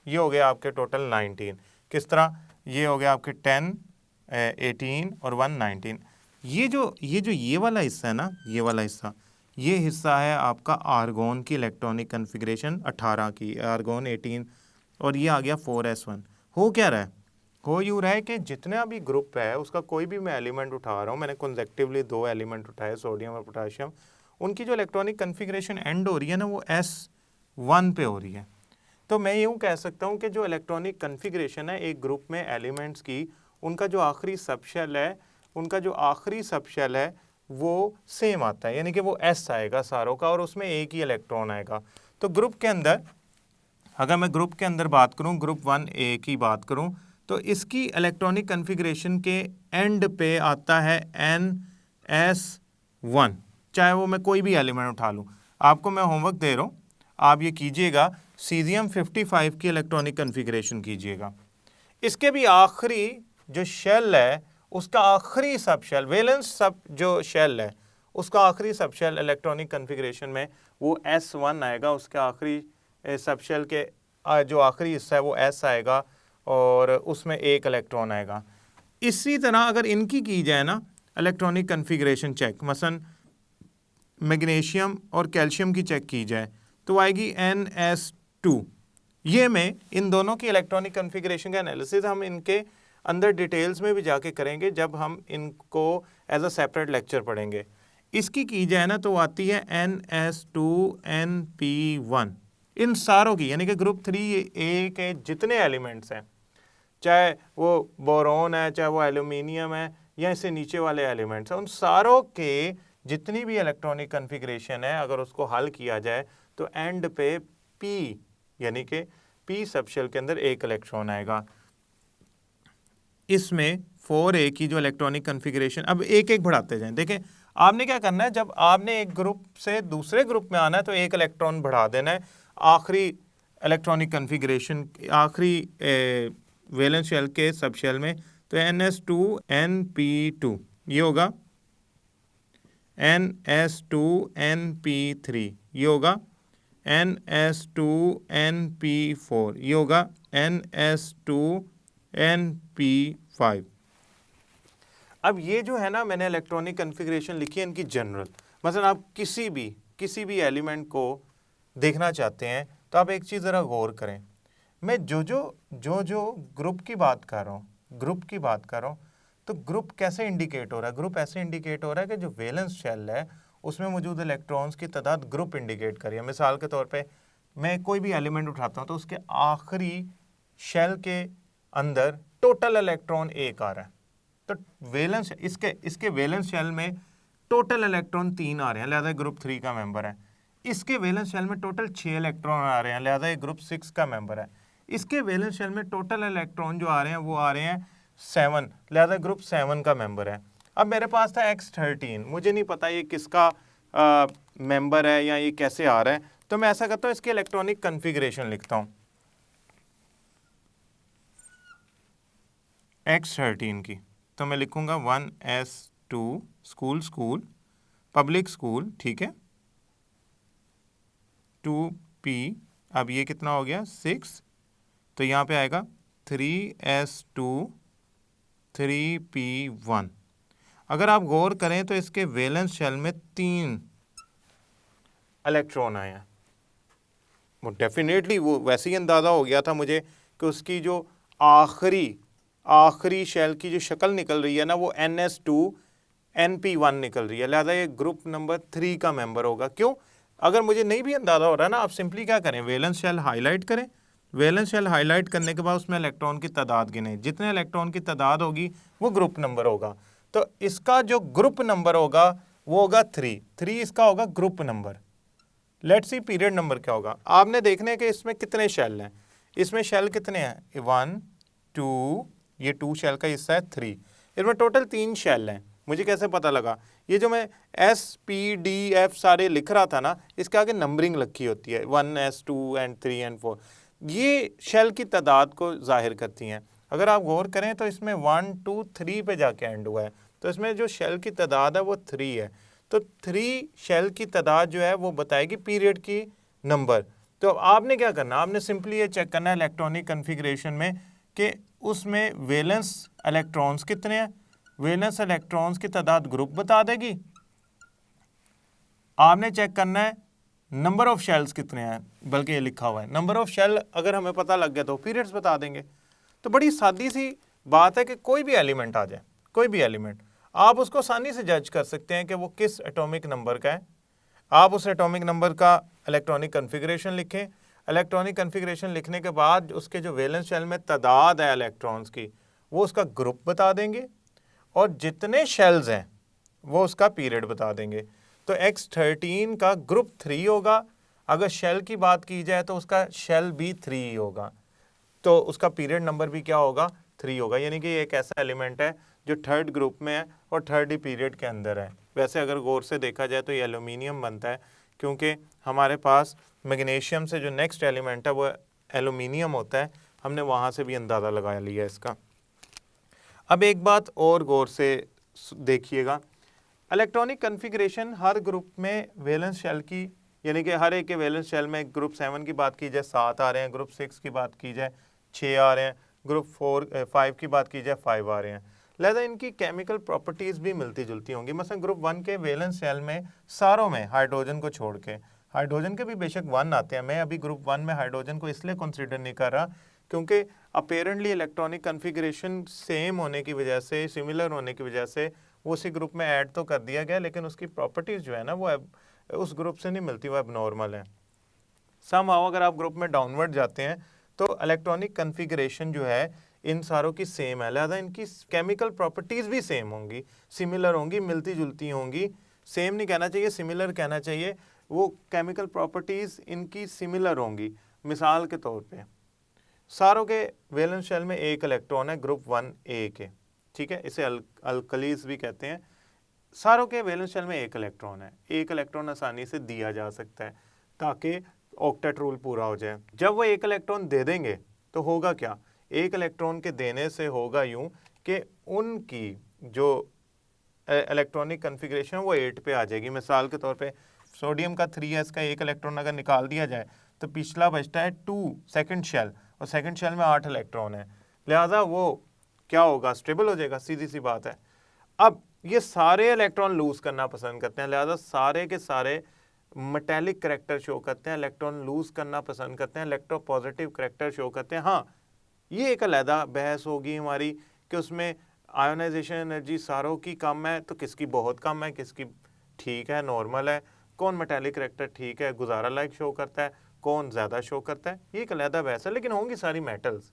Speaker 1: ये हो गया आपके टोटल 19। किस तरह? ये हो गया आपके 10, 18 और 1, 19। ये वाला हिस्सा है ना, ये वाला हिस्सा, ये हिस्सा है आपका आर्गोन की इलेक्ट्रॉनिक कॉन्फ़िगरेशन 18 की, आर्गोन 18, और ये आ गया 4s1। हो क्या रहा है? हो यूँ रहा है कि जितना भी ग्रुप है उसका कोई भी मैं एलिमेंट उठा रहा हूँ, मैंने कंसेक्टिवली 2 एलिमेंट उठाए, सोडियम और पोटाशियम, उनकी जो इलेक्ट्रॉनिक कॉन्फ़िगरेशन एंड हो रही है ना, वो s1 पे हो रही है। तो मैं यूँ कह सकता हूँ कि जो इलेक्ट्रॉनिक कॉन्फ़िगरेशन है एक ग्रुप में एलिमेंट्स की, उनका जो आखिरी सबशेल है, वो सेम आता है, यानी कि वो s आएगा सारों का और उसमें एक ही इलेक्ट्रॉन आएगा। तो ग्रुप के अंदर, अगर मैं ग्रुप के अंदर बात करूं, ग्रुप 1A की बात करूं, तो इसकी इलेक्ट्रॉनिक कन्फिग्रेशन के एंड पे आता है NS1, चाहे वो मैं कोई भी एलिमेंट उठा लूं। आपको मैं होमवर्क दे रहा हूं, आप ये कीजिएगा, सीजियम 55 की इलेक्ट्रॉनिक कन्फिग्रेशन कीजिएगा। इसके भी आखिरी जो शेल है, उसका आखिरी सब शेल, वैलेंस सब जो शेल है, उसका आखिरी सब शेल इलेक्ट्रॉनिक कन्फिग्रेशन में वो S1 आएगा। उसके आखिरी सब शेल के जो आखिरी हिस्सा है वो S आएगा और उसमें एक इलेक्ट्रॉन आएगा। इसी तरह अगर इनकी की जाए ना इलेक्ट्रॉनिक कन्फिग्रेशन चेक, मसलन मैग्नीशियम और कैल्शियम की चेक की जाए, तो आएगी NS2। ये में इन दोनों की इलेक्ट्रॉनिक कन्फिग्रेशन का एनालिसिस हम इनके अंदर डिटेल्स में भी जाके करेंगे जब हम इनको एज अ सेपरेट लेक्चर पढ़ेंगे। इसकी की जाए ना तो आती है NS2NP1। इन सारों की, यानी कि ग्रुप 3A के जितने एलिमेंट्स हैं, चाहे वो बोरोन है, चाहे वो एल्यूमिनियम है, या इससे नीचे वाले एलिमेंट्स हैं, उन सारों के जितनी भी इलेक्ट्रॉनिक कन्फिग्रेशन है, अगर उसको हल किया जाए तो एंड पे P, यानी कि P सबशेल के अंदर एक इलेक्ट्रॉन आएगा। इसमें 4A की जो इलेक्ट्रॉनिक कन्फिग्रेशन, अब एक एक बढ़ाते जाएं। देखें आपने क्या करना है, जब आपने एक ग्रुप से दूसरे ग्रुप में आना है तो एक इलेक्ट्रॉन बढ़ा देना है आखिरी इलेक्ट्रॉनिक कन्फिग्रेशन, आखिरी वैलेंस शेल के सब शेल में। तो NS2NP2 ये होगा, NS2NP3 ये होगा, NS2NP4 ये होगा, NS2NP5। अब ये जो है ना, मैंने इलेक्ट्रॉनिक कन्फिग्रेशन लिखी है इनकी जनरल। मतलब आप किसी भी एलिमेंट को देखना चाहते हैं तो आप एक चीज़ ज़रा गौर करें। मैं जो ग्रुप की बात कर रहा हूँ, तो ग्रुप कैसे इंडिकेट हो रहा है? ग्रुप ऐसे इंडिकेट हो रहा है कि जो वैलेंस शेल है उसमें मौजूद इलेक्ट्रॉन्स की तादाद ग्रुप इंडिकेट करिए। मिसाल के तौर पे मैं कोई भी एलिमेंट उठाता हूँ तो उसके आखिरी शेल के अंदर टोटल इलेक्ट्रॉन एक आ रहा है, तो वैलेंस इसके वैलेंस शेल में टोटल इलेक्ट्रॉन 3 आ रहे हैं, लिहाजा ग्रुप 3 का मेंबर है। इसके वैलेंस शेल में टोटल 6 इलेक्ट्रॉन आ रहे हैं, लिहाजा ये ग्रुप 6 का मेंबर है। इसके वैलेंस शेल में टोटल इलेक्ट्रॉन जो आ रहे हैं वो आ रहे हैं 7, लिहाजा ग्रुप 7 का मेंबर है। अब मेरे पास था X13, मुझे नहीं पता ये किसका मेंबर है या ये कैसे आ रहा है, तो मैं ऐसा करता हूँ, इसकी इलेक्ट्रॉनिक कन्फिग्रेशन लिखता हूँ X13 की। तो मैं लिखूंगा 1S2 स्कूल पब्लिक स्कूल, ठीक है, 2P, अब ये कितना हो गया 6, तो यहाँ पे आएगा 3S2 3P1। अगर आप गौर करें तो इसके वैलेंस शेल में 3 इलेक्ट्रॉन आए हैं। वो डेफिनेटली वो वैसे ही अंदाज़ा हो गया था मुझे कि उसकी जो आखिरी शेल की जो शक्ल निकल रही है ना, वो NS2NP1 निकल रही है, लिहाजा ये ग्रुप नंबर 3 का मेंबर होगा। क्यों? अगर मुझे नहीं भी अंदाज़ा हो रहा है ना, आप सिंपली क्या करें, वैलेंस शेल हाईलाइट करें। वैलेंस शेल हाईलाइट करने के बाद उसमें इलेक्ट्रॉन की तादाद गिनें, जितने इलेक्ट्रॉन की तादाद होगी वो ग्रुप नंबर होगा। तो इसका जो ग्रुप नंबर होगा वो होगा 3 इसका होगा group number. Let's see period number क्या होगा। आपने देखने के इसमें कितने शेल हैं, इसमें शेल कितने हैं, 1 2, ये 2 शेल का हिस्सा है, 3, इसमें टोटल 3 शेल हैं। मुझे कैसे पता लगा? ये जो मैं SPDF सारे लिख रहा था ना, इसके आगे नंबरिंग लिखी होती है, 1S 2 एंड 3 एंड 4, ये शेल की तादाद को जाहिर करती हैं। अगर आप गौर करें तो इसमें 1 2 3 पे जाके एंड हुआ है, तो इसमें जो शेल की तादाद है वो 3 है। तो 3 शेल की तादाद जो है वो बताएगी पीरियड की नंबर। तो आपने क्या करना, आपने सिंपली ये चेक करना है इलेक्ट्रॉनिक कन्फिग्रेशन में कि उसमें वैलेंस इलेक्ट्रॉन्स कितने हैं। वैलेंस इलेक्ट्रॉन्स की तादाद ग्रुप बता देगी। आपने चेक करना है नंबर ऑफ शेल्स कितने हैं, बल्कि ये लिखा हुआ है नंबर ऑफ शेल, अगर हमें पता लग गया तो पीरियड्स बता देंगे। तो बड़ी सादी सी बात है कि कोई भी एलिमेंट आ जाए, कोई भी एलिमेंट, आप उसको आसानी से जज कर सकते हैं कि वो किस एटॉमिक नंबर का है। आप उस एटॉमिक नंबर का इलेक्ट्रॉनिक कन्फिग्रेशन लिखें। इलेक्ट्रॉनिक कन्फिग्रेशन लिखने के बाद उसके जो वैलेंस शेल में तादाद है इलेक्ट्रॉन्स की, वो उसका ग्रुप बता देंगे। और जितने शेल्स हैं वो उसका पीरियड बता देंगे। तो X13 का ग्रुप 3 होगा, अगर शेल की बात की जाए तो उसका शेल भी 3 होगा, तो उसका पीरियड नंबर भी क्या होगा, 3 होगा। यानी कि ये एक ऐसा एलिमेंट है जो थर्ड ग्रुप में है और थर्ड ही पीरियड के अंदर है। वैसे अगर गौर से देखा जाए तो ये एल्यूमिनियम बनता है, क्योंकि हमारे पास मैग्नीशियम से जो नेक्स्ट एलिमेंट है वो एल्यूमिनियम होता है, हमने वहाँ से भी अंदाज़ा लगा लिया इसका। अब एक बात और गौर से देखिएगा, इलेक्ट्रॉनिक कन्फिग्रेशन हर ग्रुप में वैलेंस शेल की, यानी कि हर एक के वैलेंस शेल में ग्रुप 7 की बात की जाए 7 आ रहे हैं, ग्रुप 6 की बात की जाए 6 आ रहे हैं, ग्रुप 5 की बात की जाए 5 आ रहे हैं। लिहाजा इनकी केमिकल प्रॉपर्टीज़ भी मिलती जुलती होंगी। मसलन ग्रुप 1 के वैलेंस शेल में सारों में हाइड्रोजन को छोड़ के, हाइड्रोजन के भी बेशक 1 आते हैं, मैं अभी ग्रुप 1 में हाइड्रोजन को इसलिए कंसीडर नहीं कर रहा क्योंकि अपेरेंटली इलेक्ट्रॉनिक कन्फिग्रेशन सेम होने की वजह से, सिमिलर होने की वजह से वो उसी ग्रुप में ऐड तो कर दिया गया, लेकिन उसकी प्रॉपर्टीज़ जो है ना वो उस ग्रुप से नहीं मिलती, वो एबनॉर्मल है। समहाउ अगर आप ग्रुप में डाउनवर्ड जाते हैं तो इलेक्ट्रॉनिक कन्फिग्रेशन जो है इन सारों की सेम है, लिहाजा इनकी केमिकल प्रॉपर्टीज़ भी सेम होंगी, सिमिलर होंगी, मिलती जुलती होंगी। सेम नहीं कहना चाहिए, सिमिलर कहना चाहिए। वो केमिकल प्रॉपर्टीज़ इनकी सिमिलर होंगी। मिसाल के तौर पे सारों के वैलेंस शेल में एक इलेक्ट्रॉन है ग्रुप 1A के, ठीक है, इसे अल्कलीज भी कहते हैं। सारों के वैलेंस शेल में एक इलेक्ट्रॉन है, एक इलेक्ट्रॉन आसानी से दिया जा सकता है ताकि ऑक्टेट रूल पूरा हो जाए। जब वो एक इलेक्ट्रॉन दे देंगे तो होगा क्या, एक इलेक्ट्रॉन के देने से होगा यूं कि उनकी जो इलेक्ट्रॉनिक कन्फिग्रेशन वो 8 पे आ जाएगी। मिसाल के तौर पे सोडियम का 3s का एक इलेक्ट्रॉन अगर निकाल दिया जाए तो पिछला बचता है 2 सेकंड शेल, और सेकंड शेल में 8 इलेक्ट्रॉन है, लिहाजा वो क्या होगा, स्टेबल हो जाएगा, सीधी सी बात है। अब ये सारे इलेक्ट्रॉन लूज करना पसंद करते हैं, लिहाजा सारे के सारे मेटेलिक करैक्टर शो करते हैं, इलेक्ट्रॉन लूज करना पसंद करते हैं, इलेक्ट्रोपॉजिटिव करैक्टर शो करते हैं। हाँ, ये एक अलहदा बहस होगी हमारी कि उसमें आयोनाइजेशन एनर्जी सारों की कम है तो किसकी बहुत कम है, किसकी ठीक है, नॉर्मल है, कौन मेटेलिक करैक्टर ठीक है, गुजारा लायक शो करता है, कौन ज़्यादा शो करता है, ये एक अलहदा बहस है। लेकिन होंगी सारी मेटल्स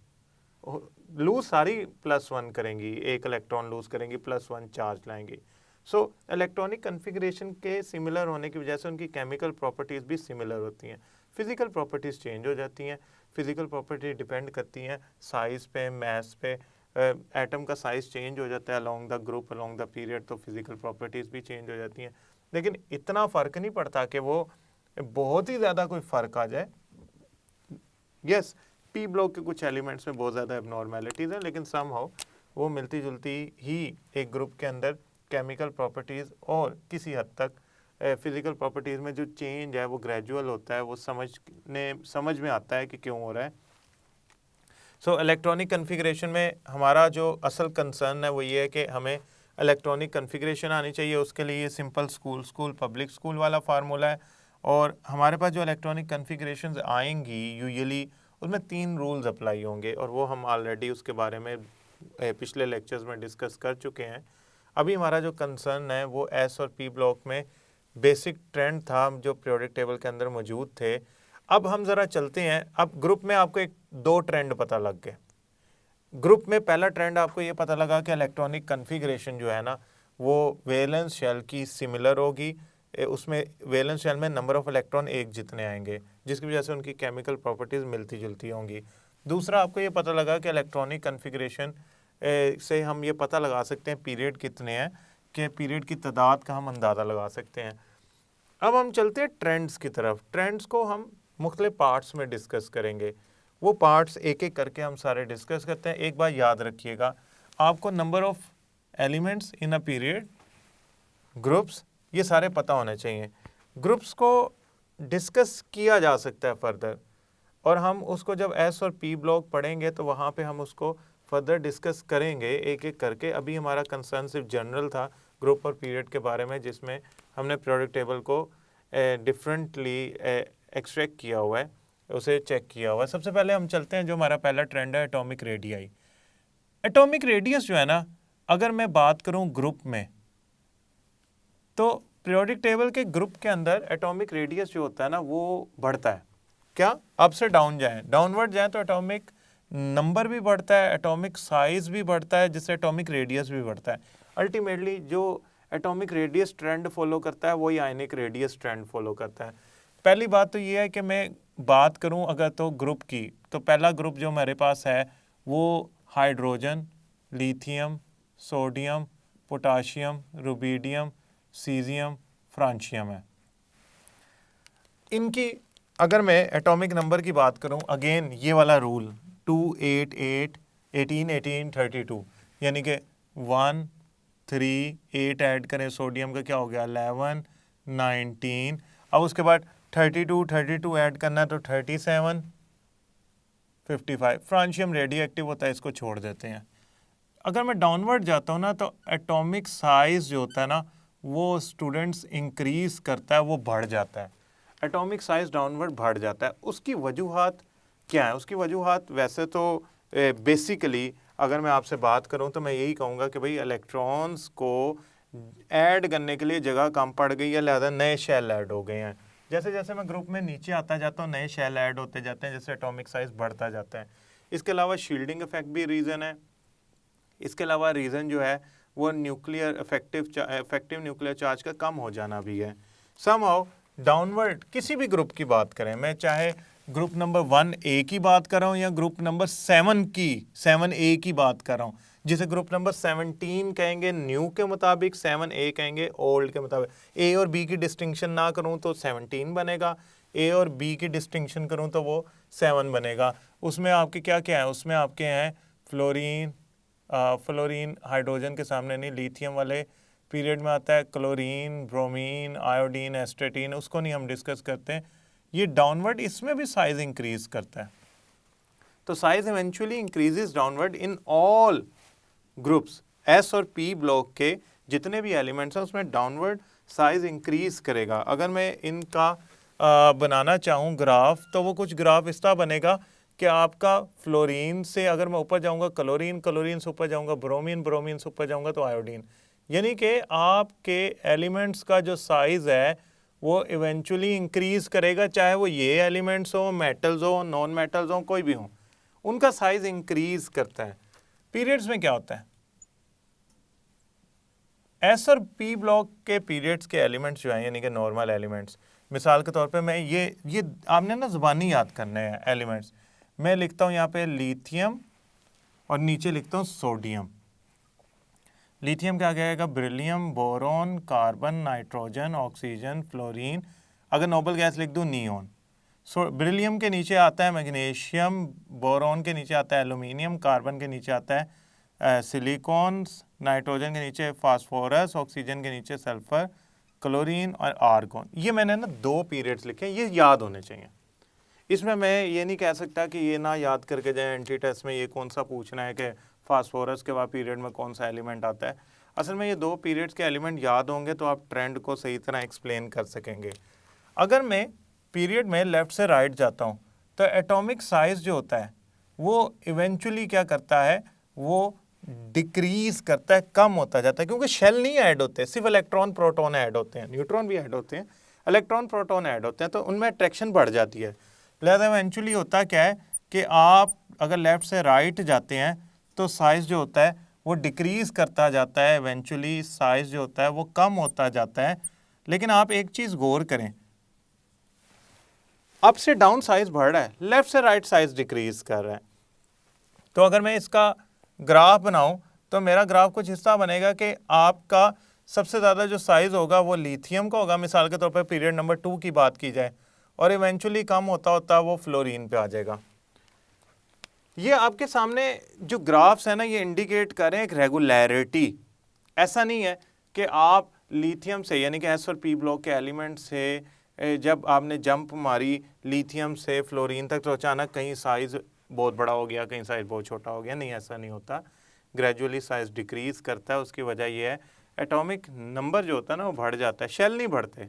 Speaker 1: लूज सारी +1 करेंगी, एक इलेक्ट्रॉन लूज करेंगी, +1 चार्ज लाएंगी। सो इलेक्ट्रॉनिक कन्फिग्रेशन के सिमिलर होने की वजह से उनकी केमिकल प्रॉपर्टीज़ भी सिमिलर होती हैं। फिजिकल प्रॉपर्टीज़ चेंज हो जाती हैं। फिजिकल प्रॉपर्टी डिपेंड करती हैं साइज़ पे, मैस पे, एटम का साइज़ चेंज हो जाता है along the group, along the period, तो फिजिकल प्रॉपर्टीज़ भी चेंज हो जाती हैं। लेकिन इतना फ़र्क नहीं पड़ता कि वो बहुत ही ज़्यादा कोई फ़र्क आ जाए। यस, पी ब्लॉक के कुछ एलिमेंट्स में बहुत ज़्यादा एबनॉर्मेलिटीज़ हैं, लेकिन समहाउ वो मिलती जुलती ही एक ग्रुप के अंदर केमिकल प्रॉपर्टीज़ और किसी हद तक फिज़िकल प्रॉपर्टीज़ में जो चेंज है वो ग्रेजुअल होता है, वो समझ में आता है कि क्यों हो रहा है। सो इलेक्ट्रॉनिक कन्फिग्रेशन में हमारा जो असल कंसर्न है वो ये है कि हमें इलेक्ट्रॉनिक कन्फिग्रेशन आनी चाहिए। उसके लिए सिंपल स्कूल पब्लिक स्कूल वाला फार्मूला है, और हमारे पास जो इलेक्ट्रॉनिक कन्फिग्रेशंस आएंगी यूजुअली उसमें 3 रूल्स अप्लाई होंगे, और वो हम ऑलरेडी उसके बारे में पिछले लेक्चर्स में डिस्कस कर चुके हैं। अभी हमारा जो कंसर्न है वो एस और पी ब्लॉक में बेसिक ट्रेंड था जो पीरियोडिक टेबल के अंदर मौजूद थे। अब हम ज़रा चलते हैं, अब ग्रुप में आपको 2 ट्रेंड पता लग गए। ग्रुप में पहला ट्रेंड आपको ये पता लगा कि इलेक्ट्रॉनिक कन्फिग्रेशन जो है ना वो वैलेंस शेल की सिमिलर होगी, उसमें वैलेंस शेल में नंबर ऑफ इलेक्ट्रॉन एक जितने आएंगे, जिसकी वजह से उनकी केमिकल प्रॉपर्टीज़ मिलती जुलती होंगी। दूसरा आपको ये पता लगा कि इलेक्ट्रॉनिक कन्फिग्रेशन से हम ये पता लगा सकते हैं पीरियड कितने हैं, कि पीरियड की तादाद का हम अंदाज़ा लगा सकते हैं। अब हम चलते हैं ट्रेंड्स की तरफ। ट्रेंड्स को हम मुख्तलिफ पार्ट्स में डिस्कस करेंगे, वो पार्ट्स एक एक करके हम सारे डिस्कस करते हैं। एक बार याद रखिएगा, आपको number of elements in a period, groups, ये सारे पता होने चाहिए। ग्रुप्स को डिस्कस किया जा सकता है फर्दर, और हम उसको जब एस और पी ब्लॉक पढ़ेंगे तो वहाँ पे हम उसको फर्दर डिस्कस करेंगे एक एक करके। अभी हमारा कंसर्न सिर्फ जनरल था ग्रुप और पीरियड के बारे में, जिसमें हमने पीरियोडिक टेबल को डिफरेंटली एक्सट्रैक्ट किया हुआ है, उसे चेक किया हुआ है। सबसे पहले हम चलते हैं, जो हमारा पहला ट्रेंड है एटॉमिक रेडियाई। एटॉमिक रेडियस जो है ना, अगर मैं बात करूं ग्रुप में, तो पीरियोडिक टेबल के ग्रुप के अंदर एटॉमिक रेडियस जो होता है ना वो बढ़ता है। क्या अप से डाउन जाए, डाउनवर्ड जाए तो एटॉमिक नंबर भी बढ़ता है, एटॉमिक साइज भी बढ़ता है, जिससे एटॉमिक रेडियस भी बढ़ता है। अल्टीमेटली जो एटॉमिक रेडियस ट्रेंड फॉलो करता है, वही आयनिक रेडियस ट्रेंड फॉलो करता है। पहली बात तो ये है कि मैं बात करूं अगर तो ग्रुप की, तो पहला ग्रुप जो मेरे पास है वो hydrogen, lithium, sodium, potassium, rubidium, caesium, francium है। इनकी अगर मैं एटॉमिक नंबर की बात करूं, अगेन ये वाला रूल 2 8 8 18 18 32, यानी कि 1 3 8 ऐड करें सोडियम का क्या हो गया 11 19, अब उसके बाद 32 ऐड करना है तो 37 55। फ्रांशियम रेडियो एक्टिव होता है, इसको छोड़ देते हैं। अगर मैं डाउनवर्ड जाता हूँ ना तो एटॉमिक साइज जो होता है ना वो स्टूडेंट्स इंक्रीज करता है, वो बढ़ जाता है, एटॉमिक साइज डाउनवर्ड बढ़ जाता है। उसकी वजूहात क्या है? उसकी वजूहात वैसे तो बेसिकली अगर मैं आपसे बात करूं तो मैं यही कहूँगा कि भाई इलेक्ट्रॉन्स को ऐड करने के लिए जगह कम पड़ गई है, लिहाजा नए शेल ऐड हो गए हैं। जैसे जैसे मैं ग्रुप में नीचे आता जाता हूँ नए शेल ऐड होते जाते हैं, जैसे एटॉमिक साइज बढ़ता जाता है। इसके अलावा शील्डिंग इफेक्ट भी रीज़न है। इसके अलावा रीज़न जो है वो न्यूक्लियर इफेक्टिव न्यूक्लियर चार्ज का कम हो जाना भी है। समहाउ डाउनवर्ड किसी भी ग्रुप की बात करें, मैं चाहे ग्रुप नंबर 1A की बात कर रहा हूँ या ग्रुप नंबर 7A की बात कर रहा हूँ, जिसे ग्रुप नंबर 17 कहेंगे न्यू के मुताबिक, 7A कहेंगे ओल्ड के मुताबिक। ए और बी की डिस्टिंक्शन ना करूँ तो 17 बनेगा, ए और बी की डिस्टिंक्शन करूँ तो वो 7 बनेगा। उसमें आपके क्या क्या है? उसमें आपके हैं फ्लोरीन हाइड्रोजन के सामने नहीं, लिथियम वाले पीरियड में आता है, क्लोरीन, ब्रोमीन, आयोडीन, एस्टेटीन, उसको नहीं हम डिस्कस करते हैं। ये डाउनवर्ड इसमें भी साइज इंक्रीज करता है, तो size eventually increases downward in all groups. S और पी ब्लॉक के जितने भी एलिमेंट्स हैं उसमें डाउनवर्ड साइज इंक्रीज करेगा। अगर मैं इनका बनाना चाहूँ ग्राफ, तो वो कुछ ग्राफ इस तरह बनेगा कि आपका फ्लोरीन से अगर मैं ऊपर जाऊंगा क्लोरीन, क्लोरीन से ऊपर जाऊंगा ब्रोमीन, ब्रोमीन से ऊपर जाऊंगा तो आयोडीन, यानी कि आपके एलिमेंट्स का जो साइज है वो इवेंचुअली इंक्रीज करेगा, चाहे वो ये एलिमेंट्स हो, मेटल्स हो, नॉन मेटल्स हो, कोई भी हो, उनका साइज इंक्रीज करता है। पीरियड्स में क्या होता है? एस और पी ब्लॉक के पीरियड्स के एलिमेंट्स जो हैं यानी कि नॉर्मल एलिमेंट्स, मिसाल के तौर पे मैं ये आपने ना ज़बानी याद करने हैं एलिमेंट्स। मैं लिखता हूँ यहाँ पे लिथियम और नीचे लिखता हूँ सोडियम। लिथियम क्या आएगा? Beryllium, boron, carbon, nitrogen, oxygen, fluorine, अगर नोबल गैस लिख दूँ नियोन। बेरिलियम के नीचे आता है मैग्नीशियम, बोरॉन के नीचे आता है एल्यूमिनियम, कार्बन के नीचे आता है सिलिकॉन, नाइट्रोजन के नीचे फास्फोरस, ऑक्सीजन के नीचे सल्फर, क्लोरीन और आर्गोन। ये मैंने ना 2 पीरियड्स लिखे, ये याद होने चाहिए। इसमें मैं ये नहीं कह सकता कि ये ना याद करके जाए एंटी टेस्ट में ये कौन सा पूछना है कि फास्फोरस के बाद पीरियड में कौन सा एलिमेंट आता है। असल में ये 2 पीरियड्स के एलिमेंट याद होंगे तो आप ट्रेंड को सही तरह एक्सप्लेन कर सकेंगे। अगर मैं पीरियड में लेफ्ट से राइट जाता हूँ तो एटॉमिक साइज जो होता है वो इवेंचुअली क्या करता है, वो डिक्रीज करता है, कम होता जाता है, क्योंकि शेल नहीं ऐड होते, सिर्फ इलेक्ट्रॉन प्रोटॉन ऐड होते हैं, न्यूट्रॉन भी ऐड होते हैं, इलेक्ट्रॉन प्रोटॉन ऐड होते हैं, तो उनमें अट्रैक्शन बढ़ जाती है। लिहाजा इवेंचुअली होता क्या है कि आप अगर लेफ्ट से राइट जाते हैं तो साइज जो होता है वो डिक्रीज करता जाता है, इवेंचुअली साइज जो होता है वो कम होता जाता है। लेकिन आप एक चीज़ गौर करें, अप से डाउन साइज बढ़ रहा है, लेफ्ट से राइट साइज डिक्रीज कर रहा है। तो अगर मैं इसका ग्राफ बनाऊं तो मेरा ग्राफ कुछ हिस्सा बनेगा कि आपका सबसे ज़्यादा जो साइज होगा वो लिथियम का होगा, मिसाल के तौर पर पीरियड नंबर 2 की बात की जाए, और इवेंचुअली कम होता होता वो फ्लोरीन पे आ जाएगा। ये आपके सामने जो ग्राफ्स है ना ये इंडिकेट करें एक रेगुलरिटी। ऐसा नहीं है कि आप लिथियम से यानी कि एस और पी ब्लॉक के एलिमेंट से जब आपने जंप मारी लिथियम से फ्लोरीन तक तो अचानक कहीं साइज बहुत बड़ा हो गया, कहीं साइज बहुत छोटा हो गया, नहीं, ऐसा नहीं होता। ग्रेजुअली साइज डिक्रीज करता है। उसकी वजह यह है एटॉमिक नंबर जो होता है ना वो बढ़ जाता है, शेल नहीं बढ़ते,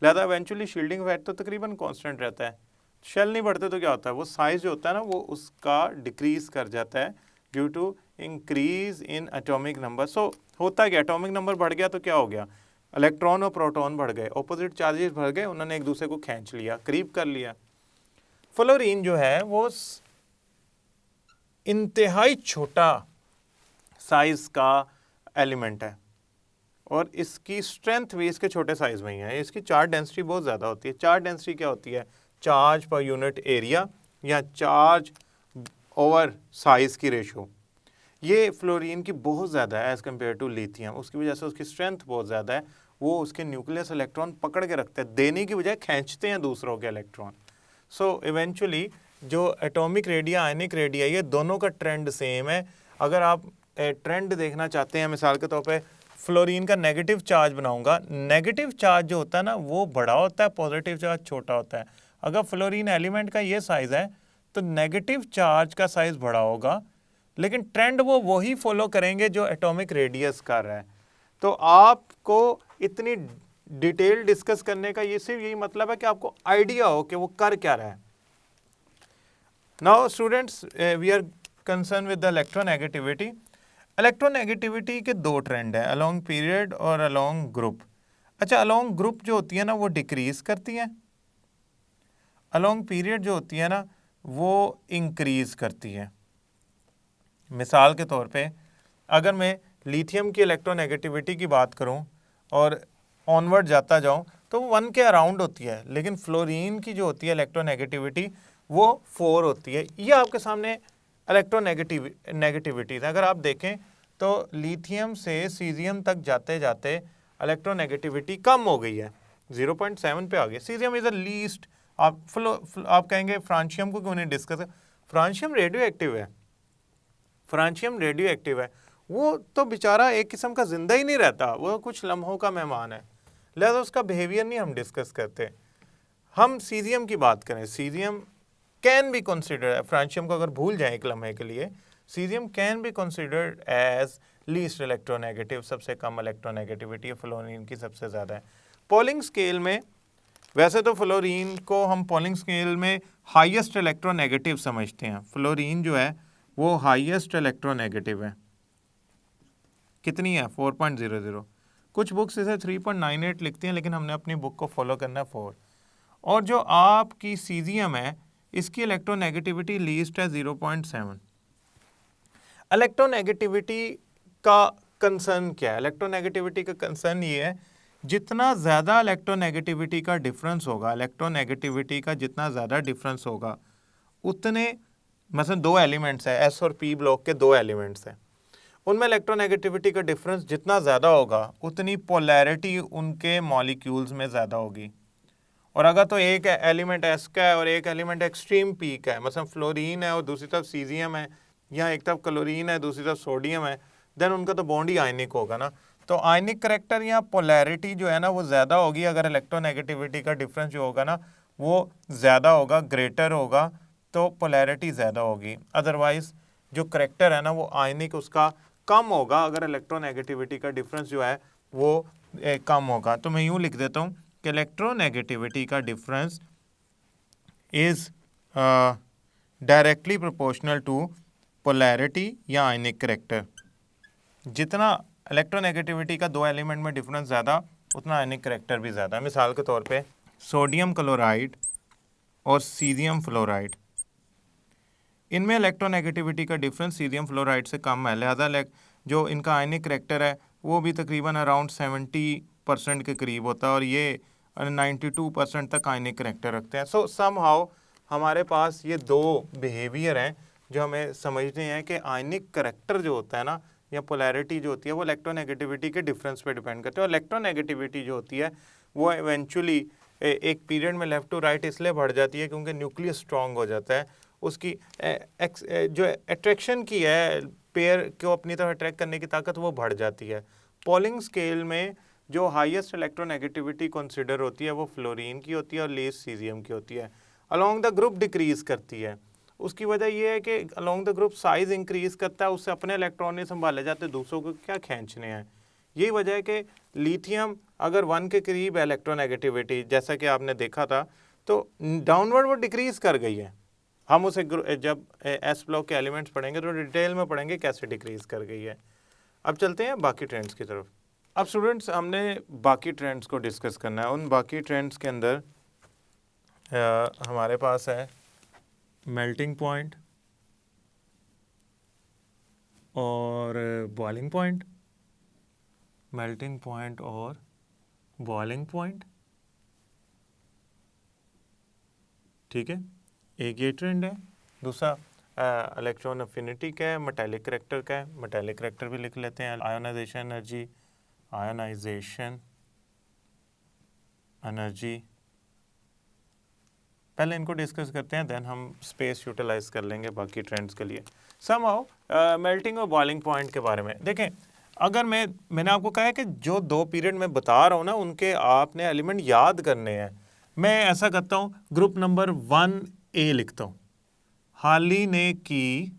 Speaker 1: लिहाजा इवेंचुअली शील्डिंग इफेक्ट तो तकरीबन कांस्टेंट रहता है। शेल नहीं बढ़ते तो क्या होता है, वो साइज जो होता है ना वो उसका डिक्रीज कर जाता है due to increase in atomic number. So होता है कि एटॉमिक नंबर बढ़ गया तो क्या हो गया, इलेक्ट्रॉन और प्रोटॉन बढ़ गए, ऑपोजिट चार्जेस बढ़ गए, उन्होंने एक दूसरे को खींच लिया, करीब कर लिया। फ्लोरीन जो है वो इंतहाई छोटा साइज का एलिमेंट है और इसकी स्ट्रेंथ भी इसके छोटे साइज में ही है। इसकी चार्ज डेंसिटी बहुत ज़्यादा होती है। चार्ज डेंसिटी क्या होती है? चार्ज पर यूनिट एरिया या चार्ज ओवर साइज की रेशो। ये फ्लोरीन की बहुत ज़्यादा है एज़ कम्पेयर टू लिथियम। उसकी वजह से उसकी स्ट्रेंथ बहुत ज़्यादा है। वो उसके न्यूक्लियस इलेक्ट्रॉन पकड़ के रखते हैं, देने की बजाय खींचते हैं दूसरों के इलेक्ट्रॉन। सो इवेंचुअली जो एटॉमिक रेडिया, आयनिक रेडिया, ये दोनों का ट्रेंड सेम है। अगर आप ट्रेंड देखना चाहते हैं, मिसाल के तौर पे फ्लोरीन का नेगेटिव चार्ज बनाऊंगा, नेगेटिव चार्ज जो होता है ना वो बड़ा होता है, पॉजिटिव चार्ज छोटा होता है। अगर फ्लोरीन एलिमेंट का ये साइज है तो नेगेटिव चार्ज का साइज बड़ा होगा, लेकिन ट्रेंड वो वही फॉलो करेंगे जो एटॉमिक रेडियस कर रहा है। तो आपको इतनी डिटेल डिस्कस करने का ये सिर्फ यही मतलब है कि आपको आइडिया हो कि वो कर क्या रहा है। Now students, we are concern with the electronegativity. Electronegativity के दो ट्रेंड है, अलोंग पीरियड और अलोंग ग्रुप। अच्छा, अलोंग ग्रुप जो होती है ना वो डिक्रीज करती है, अलोंग पीरियड जो होती है ना वो इंक्रीज करती है। मिसाल के तौर पे अगर मैं लिथियम की इलेक्ट्रोनेगेटिविटी की बात करूं और ऑनवर्ड जाता जाऊं तो 1 के अराउंड होती है, लेकिन फ्लोरीन की जो होती है इलेक्ट्रोनेगेटिविटी वो 4 होती है। ये आपके सामने इलेक्ट्रोनेगेटिविटीज है। अगर आप देखें तो लिथियम से सीजियम तक जाते जाते इलेक्ट्रोनेगेटिविटी कम हो गई है, 0.7 पे आ गई। Caesium is the least. आप कहेंगे फ्रांशियम को क्यों नहीं डिस्कस? फ्रांशियम रेडियो एक्टिव है, फ्रांशियम रेडियो एक्टिव है। वो तो बेचारा एक किस्म का जिंदा ही नहीं रहता, वो कुछ लम्हों का मेहमान है, लिहाजा उसका बिहेवियर नहीं हम डिस्कस करते। हम सीजियम की बात करें, caesium can be considered, francium को अगर भूल जाए एक लम्हे के लिए, caesium can be considered as least electronegative, सबसे कम इलेक्ट्रोनेगेटिविटी फ्लोरीन की सबसे ज़्यादा है। पॉलिंग स्केल में वैसे तो फ्लोरीन को हम पॉलिंग स्केल में हाईएस्ट इलेक्ट्रोनेगेटिव समझते हैं। फ्लोरीन जो है वो हाईएस्ट इलेक्ट्रोनेगेटिव है, कितनी है? 4.00। कुछ बुक्स इसे 3.98 लिखती हैं, लेकिन हमने अपनी बुक को फॉलो करना है 4। और जो आपकी सीजियम है इसकी इलेक्ट्रोनेगेटिविटी लीस्ट है 0.7। इलेक्ट्रोनेगेटिविटी का कंसर्न क्या है? इलेक्ट्रोनेगेटिविटी का कंसर्न ये है, जितना ज़्यादा इलेक्ट्रोनेगेटिविटी का डिफरेंस होगा, इलेक्ट्रोनेगेटिविटी का जितना ज़्यादा डिफरेंस होगा उतने, मसलन 2 एलिमेंट्स हैं, एस और पी ब्लॉक के 2 एलिमेंट्स हैं, उनमें इलेक्ट्रोनेगेटिविटी का डिफरेंस जितना ज़्यादा होगा उतनी पोलैरिटी उनके मॉलिक्यूल्स में ज़्यादा होगी। और अगर तो एक एलिमेंट एस का है और एक एलिमेंट एक्सट्रीम पी का है, मतलब फ्लोरीन है और दूसरी तरफ सीजियम है, या एक तरफ क्लोरीन है दूसरी तरफ सोडियम है, देन उनका तो बॉन्ड ही आयनिक होगा ना। तो आयनिक करैक्टर या पोलैरिटी जो है ना वो ज़्यादा होगी अगर इलेक्ट्रोनेगेटिविटी का डिफरेंस जो होगा ना वो ज़्यादा होगा, ग्रेटर होगा, तो पोलैरिटी ज़्यादा होगी। अदरवाइज जो करैक्टर है ना वो आयनिक उसका कम होगा अगर इलेक्ट्रोनेगेटिविटी का डिफरेंस जो है वो कम होगा। तो मैं यूँ लिख देता हूँ कि इलेक्ट्रोनेगेटिविटी का difference is directly proportional to polarity या आयनिक करैक्टर। जितना इलेक्ट्रोनेगेटिविटी का 2 एलिमेंट में डिफरेंस ज़्यादा उतना आयनिक करैक्टर भी ज़्यादा। मिसाल के तौर पे सोडियम क्लोराइड और सीजियम फ्लोराइड, इनमें इलेक्ट्रोनेगेटिविटी का डिफरेंस सीजियम फ्लोराइड से कम है, लिहाजा जो इनका आयनिक करैक्टर है वो भी तकरीबन अराउंड 70% के करीब होता है और ये 92% तक आयनिक करैक्टर रखते हैं। सो समहाउ हमारे पास ये 2 बिहेवियर हैं जो हमें समझते हैं कि आयनिक करैक्टर जो होता है ना या पोलैरिटी जो होती है वो इलेक्ट्रोनेगेटिविटी के डिफरेंस पे डिपेंड करते हैं। और इलेक्ट्रोनेगेटिविटी जो होती है वो इवेंचुअली एक पीरियड में लेफ़्ट टू राइट इसलिए बढ़ जाती है क्योंकि न्यूक्लियस स्ट्रॉन्ग हो जाता है, उसकी जो अट्रैक्शन की है पेयर को अपनी तरफ अट्रैक्ट करने की ताकत वो बढ़ जाती है। पॉलिंग स्केल में जो हाईएस्ट इलेक्ट्रोनेगेटिविटी कंसिडर होती है वो फ्लोरीन की होती है और लीस्ट सीजियम की होती है। अलोंग द ग्रुप डिक्रीज करती है, उसकी वजह ये है कि along the group size increase करता है, उससे अपने इलेक्ट्रॉन नहीं संभाले जाते, दूसरों को क्या खींचने हैं। यही वजह है कि लिथियम अगर 1 के करीब है इलेक्ट्रोनेगेटिविटी जैसा कि आपने देखा था तो डाउनवर्ड वो डिक्रीज कर गई है। हम उसे जब एस ब्लॉक के एलिमेंट्स पढ़ेंगे तो डिटेल में पढ़ेंगे कैसे डिक्रीज कर गई है। अब चलते हैं बाकी ट्रेंड्स की तरफ। अब स्टूडेंट्स हमने बाकी ट्रेंड्स को डिस्कस करना है। उन बाकी ट्रेंड्स के अंदर हमारे पास है मेल्टिंग पॉइंट और बॉइलिंग पॉइंट। मेल्टिंग पॉइंट और बॉइलिंग पॉइंट, ठीक है, एक ये ट्रेंड है। दूसरा इलेक्ट्रॉन अफिनिटी का है, मेटालिक करैक्टर का है, मेटालिक करैक्टर भी लिख लेते हैं। आयोनाइजेशन एनर्जी, आयोनाइजेशन एनर्जी, पहले इनको डिस्कस करते हैं, देन हम स्पेस यूटिलाइज कर लेंगे बाकी ट्रेंड्स के लिए। समहाउ मेल्टिंग और बॉइलिंग पॉइंट के बारे में देखें, अगर मैंने आपको कहा है कि जो 2 पीरियड में बता रहा हूँ ना, उनके आपने एलिमेंट याद करने हैं। मैं ऐसा करता हूँ, ग्रुप नंबर 1A लिखता हूँ, हाली ने की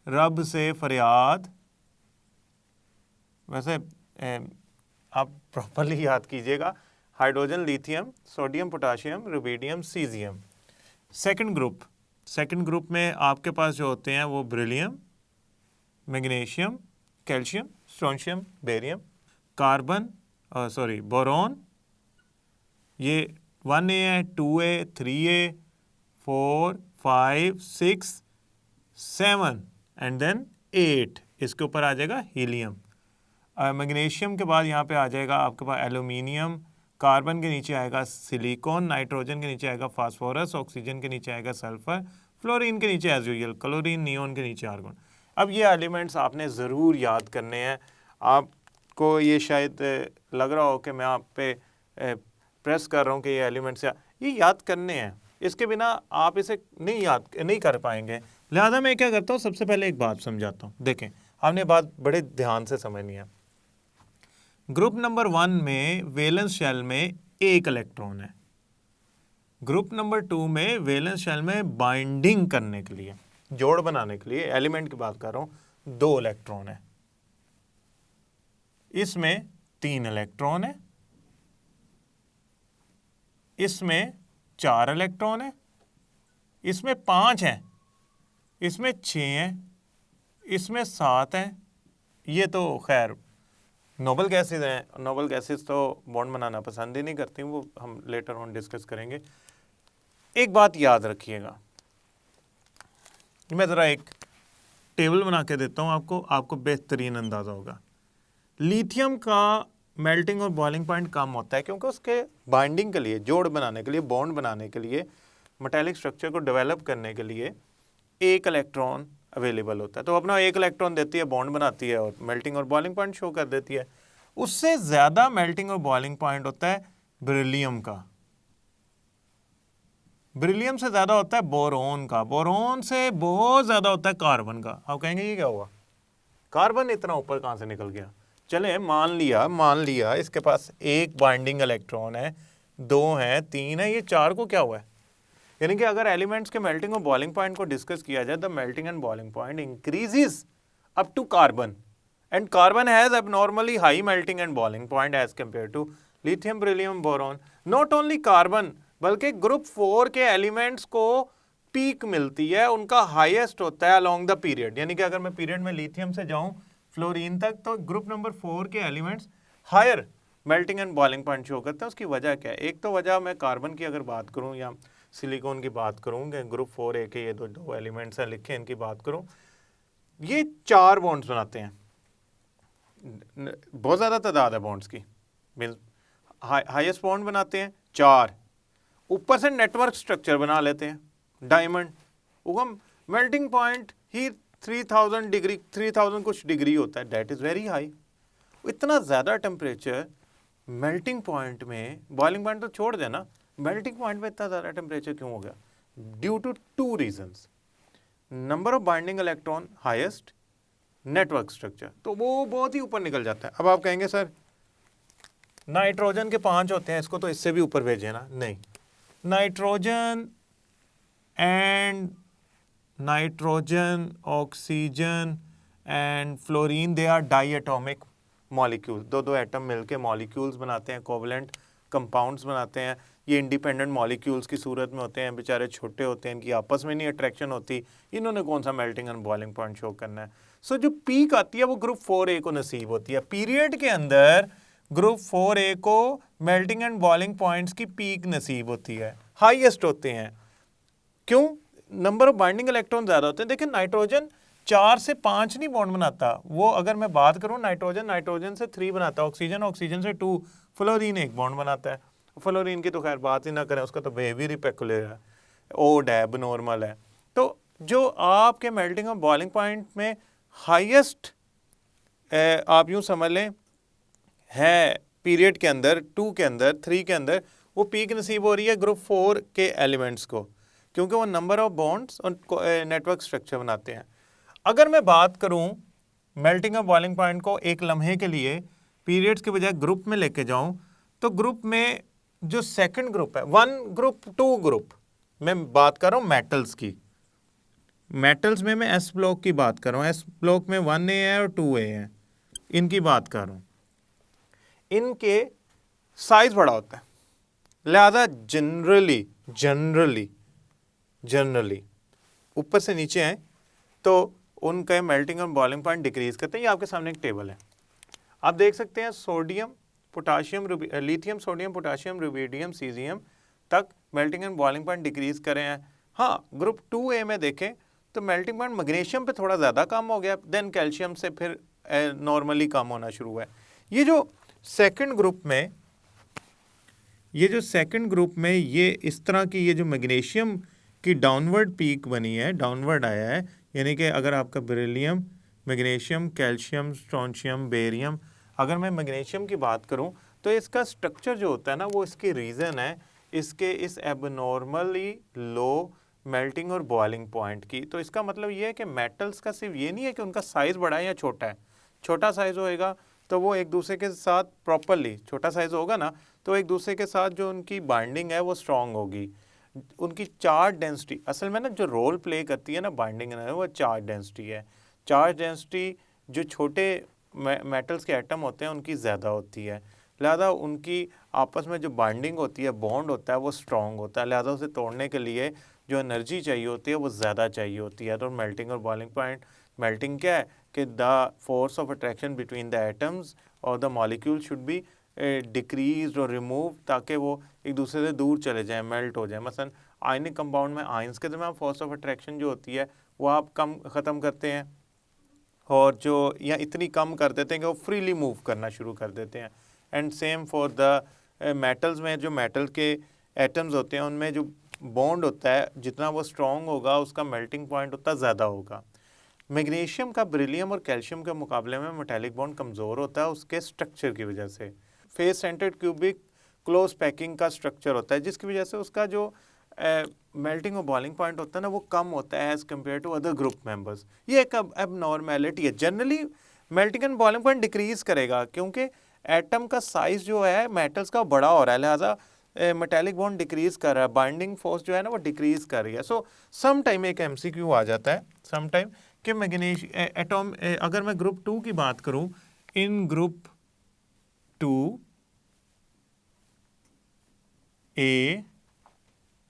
Speaker 1: रब से फरियाद। वैसे आप प्रॉपरली याद कीजिएगा, hydrogen, lithium, sodium, potassium, rubidium, caesium. Second group में आपके पास जो होते हैं वो beryllium, magnesium, calcium, strontium, barium, carbon, boron, ये 1A है, 2A, 3A, 4, 5, 6, 7 एंड देन 8। इसके ऊपर आ जाएगा हीलियम। मैग्नीशियम के बाद यहाँ पे आ जाएगा आपके पास एल्यूमिनियम, कार्बन के नीचे आएगा सिलिकॉन, नाइट्रोजन के नीचे आएगा फास्फोरस, ऑक्सीजन के नीचे आएगा सल्फर, फ्लोरीन के नीचे एज यूजुअल क्लोरीन, नियोन के नीचे आर्गन। अब ये एलिमेंट्स आपने ज़रूर याद करने हैं। आपको ये शायद लग रहा हो कि मैं आप पे प्रेस कर रहा हूँ कि ये एलिमेंट्स ये याद करने हैं, इसके बिना आप इसे नहीं कर पाएंगे। लिहाजा मैं क्या करता हूँ, सबसे पहले एक बात समझाता हूँ। देखें, आपने बात बड़े ध्यान से समझनी है। ग्रुप नंबर 1 में वैलेंस शेल में एक इलेक्ट्रॉन है। ग्रुप नंबर 2 में वैलेंस शेल में बाइंडिंग करने के लिए, जोड़ बनाने के लिए, एलिमेंट की बात कर रहा हूं, 2 इलेक्ट्रॉन है। इसमें 3 इलेक्ट्रॉन है, इसमें 4 इलेक्ट्रॉन है, इसमें 5 है, इसमें 6 है, इसमें 7 है। ये तो खैर नोबल गैसेज हैं। नोबल गैसेज तो बॉन्ड बनाना पसंद ही नहीं करती, वो हम लेटर ऑन डिस्कस करेंगे। एक बात याद रखिएगा, मैं ज़रा एक टेबल बना के देता हूँ आपको बेहतरीन अंदाज़ा होगा। लिथियम का मेल्टिंग और बॉइलिंग पॉइंट कम होता है क्योंकि उसके बाइंडिंग के लिए, जोड़ बनाने के लिए, बॉन्ड बनाने के लिए, मेटालिक स्ट्रक्चर को डेवलप करने के लिए एक इलेक्ट्रॉन अवेलेबल होता है। तो अपना एक इलेक्ट्रॉन देती है, बॉन्ड बनाती है और मेल्टिंग और बॉइलिंग पॉइंट शो कर देती है। उससे ज़्यादा मेल्टिंग और बॉइलिंग पॉइंट होता है बेरिलियम का। बेरिलियम से ज़्यादा होता है बोरोन का। बोरोन से बहुत ज़्यादा होता है कार्बन का। आप कहेंगे ये क्या हुआ, कार्बन इतना ऊपर कहाँ से निकल गया? चले मान लिया इसके पास एक बाइंडिंग इलेक्ट्रॉन है, 2 हैं, 3 है, ये 4 को क्या हुआ है? यानी कि अगर एलिमेंट्स के मेल्टिंग और बॉइलिंग पॉइंट को डिस्कस किया जाए, the melting and boiling point increases up to carbon, and carbon has abnormally high melting and boiling point as compare to lithium, beryllium, boron. Not only carbon, बल्कि ग्रुप 4 के एलिमेंट्स को पीक मिलती है, उनका हाईएस्ट होता है अलोंग द पीरियड। यानी कि अगर मैं पीरियड में लिथियम से जाऊं फ्लोरीन तक, तो ग्रुप नंबर 4 के elements higher melting and boiling point show करते हैं। उसकी वजह क्या है? एक तो वजह मैं कार्बन की अगर बात करूं या सिलिकॉन की बात करूं, ग्रुप 4A के ये दो एलिमेंट्स हैं लिखे, इनकी बात करूं, ये 4 बॉन्ड्स बनाते हैं। बहुत ज़्यादा तादाद है बॉन्ड्स की, मीन्स हाईएस्ट बॉन्ड बनाते हैं 4, ऊपर से नेटवर्क स्ट्रक्चर बना लेते हैं, डायमंड। उगम मेल्टिंग पॉइंट ही 3000 डिग्री, 3000 कुछ डिग्री होता है, डेट इज़ वेरी हाई। इतना ज़्यादा टेम्परेचर मेल्टिंग पॉइंट में, बॉइलिंग पॉइंट तो छोड़ देना, मेल्टिंग पॉइंट में इतना ज़्यादा टेम्परेचर क्यों हो गया? Due to 2 reasons, number of binding electron highest, network structure, तो वो बहुत ही ऊपर निकल जाता है। अब आप कहेंगे सर नाइट्रोजन के 5 होते हैं, इसको तो इससे भी ऊपर भेजे ना? नहीं, nitrogen and nitrogen, oxygen and fluorine, they are diatomic molecule. 2 atom मिलके मॉलिक्यूल्स बनाते हैं, कोवलेंट कंपाउंड्स बनाते हैं। ये इंडिपेंडेंट मॉलिक्यूल्स की सूरत में होते हैं, बेचारे छोटे होते हैं, इनकी आपस में नहीं अट्रैक्शन होती, इन्होंने कौन सा melting and boiling point show करना है? सो जो पीक आती है वो ग्रुप 4A को नसीब होती है। पीरियड के अंदर ग्रुप 4A को मेल्टिंग एंड बॉइलिंग पॉइंट्स की पीक नसीब होती है, हाईएस्ट होते हैं। क्यों? नंबर ऑफ बाइंडिंग इलेक्ट्रॉन ज़्यादा होते हैं। देखिए नाइट्रोजन 4 से 5 नहीं बॉन्ड बनाता वो। अगर मैं बात करूं नाइट्रोजन से 3 बनाता है, ऑक्सीजन से 2, फ्लोरीन 1 बॉन्ड बनाता है। फ्लोरीन की तो खैर बात ही ना करें, उसका तो बिहेवियर ही पेकुलियर है, ओड है, एबनॉर्मल है। तो जो आपके मेल्टिंग और बॉइलिंग पॉइंट में हाईएस्ट आप यूं समझ लें है पीरियड के अंदर, 2 के अंदर, 3 के अंदर, वो पीक नसीब हो रही है ग्रुप 4 के एलिमेंट्स को, क्योंकि वो नंबर ऑफ बॉन्ड्स और नेटवर्क स्ट्रक्चर बनाते हैं। अगर मैं बात करूं मेल्टिंग और बॉइलिंग पॉइंट को एक लम्हे के लिए पीरियड्स के बजाय ग्रुप में लेके जाऊं, तो ग्रुप में जो सेकंड ग्रुप है, 1 ग्रुप 2 ग्रुप, मैं बात कर रहा हूं मेटल्स की। मेटल्स में मैं एस ब्लॉक की बात कर रहा हूं। एस ब्लॉक में 1A है और 2A है, इनकी बात कर रहा हूं। इनके साइज बड़ा होता है, लिहाजा जनरली ऊपर से नीचे हैं तो उनके मेल्टिंग और बॉइलिंग पॉइंट डिक्रीज करते हैं। ये आपके सामने एक टेबल है, आप देख सकते हैं sodium, potassium, lithium, sodium, potassium, rubidium, caesium तक melting and boiling point decrease करे हैं। हाँ, ग्रुप 2A में देखें तो मेल्टिंग पॉइंट मैग्नीशियम पे थोड़ा ज़्यादा कम हो गया, देन कैल्शियम से फिर नॉर्मली कम होना शुरू हुआ है। ये जो सेकंड ग्रुप में ये इस तरह की ये जो मैग्नीशियम की डाउनवर्ड पीक बनी है, डाउनवर्ड आया है, यानी कि अगर आपका beryllium, magnesium, calcium, strontium, barium, अगर मैं मैग्नीशियम की बात करूं तो इसका स्ट्रक्चर जो होता है ना, वो इसकी रीज़न है इसके इस एबनॉर्मली लो मेल्टिंग और बॉइलिंग पॉइंट की। तो इसका मतलब ये है कि मेटल्स का सिर्फ ये नहीं है कि उनका साइज़ बड़ा है या छोटा है। छोटा साइज़ होएगा तो वो एक दूसरे के साथ प्रॉपरली, छोटा साइज़ होगा ना तो एक दूसरे के साथ जो उनकी बाइंडिंग है वो स्ट्रांग होगी। उनकी चार्ज डेंसिटी असल में ना जो रोल प्ले करती है ना बाइंडिंग है, वो चार्ज डेंसिटी है। चार्ज डेंसिटी जो छोटे मेटल्स के एटम होते हैं उनकी ज़्यादा होती है, लिहाजा उनकी आपस में जो बाइंडिंग होती है, बॉन्ड होता है, वो स्ट्रॉन्ग होता है, लिहाजा उसे तोड़ने के लिए जो एनर्जी चाहिए होती है वो ज़्यादा चाहिए होती है। तो मेल्टिंग और बॉइलिंग पॉइंट, मेल्टिंग क्या है कि the force of attraction between the atoms और the molecule should be decrease और रिमूव, ताकि वो एक दूसरे से दूर चले जाएं, मेल्ट हो जाए। मसलन आयनिक कंपाउंड में आयंस के दरमियान फोर्स ऑफ अट्रैक्शन जो होती है वो आप कम ख़त्म करते हैं, और जो या इतनी कम कर देते हैं कि वो फ्रीली मूव करना शुरू कर देते हैं। And same for the metals में जो मेटल के एटम्स होते हैं उनमें जो बॉन्ड होता है जितना वो स्ट्रॉन्ग होगा उसका मेल्टिंग पॉइंट उतना ज़्यादा होगा। मैग्नीशियम का बेरिलियम और कैल्शियम के मुकाबले में मेटालिक बॉन्ड कमज़ोर होता है उसके स्ट्रक्चर की वजह से। Face centred cubic close packing का स्ट्रक्चर होता है जिसकी वजह से उसका जो मेल्टिंग और बॉइलिंग पॉइंट होता है ना वो कम होता है as compare to other group members. ये एक एबनॉर्मेलिटी है। Generally melting and boiling point decrease करेगा क्योंकि एटम का साइज जो है मेटल्स का बड़ा हो रहा है, लिहाजा मेटालिक बॉन्ड डिक्रीज कर रहा है, बाइंडिंग फोर्स जो है ना वो डिक्रीज कर रही है। सो सम टाइम एक MCQ आ जाता है सम टाइम कि मैग्नीशियम एटॉम, अगर मैं ग्रुप 2 की बात करूं, इन group 2A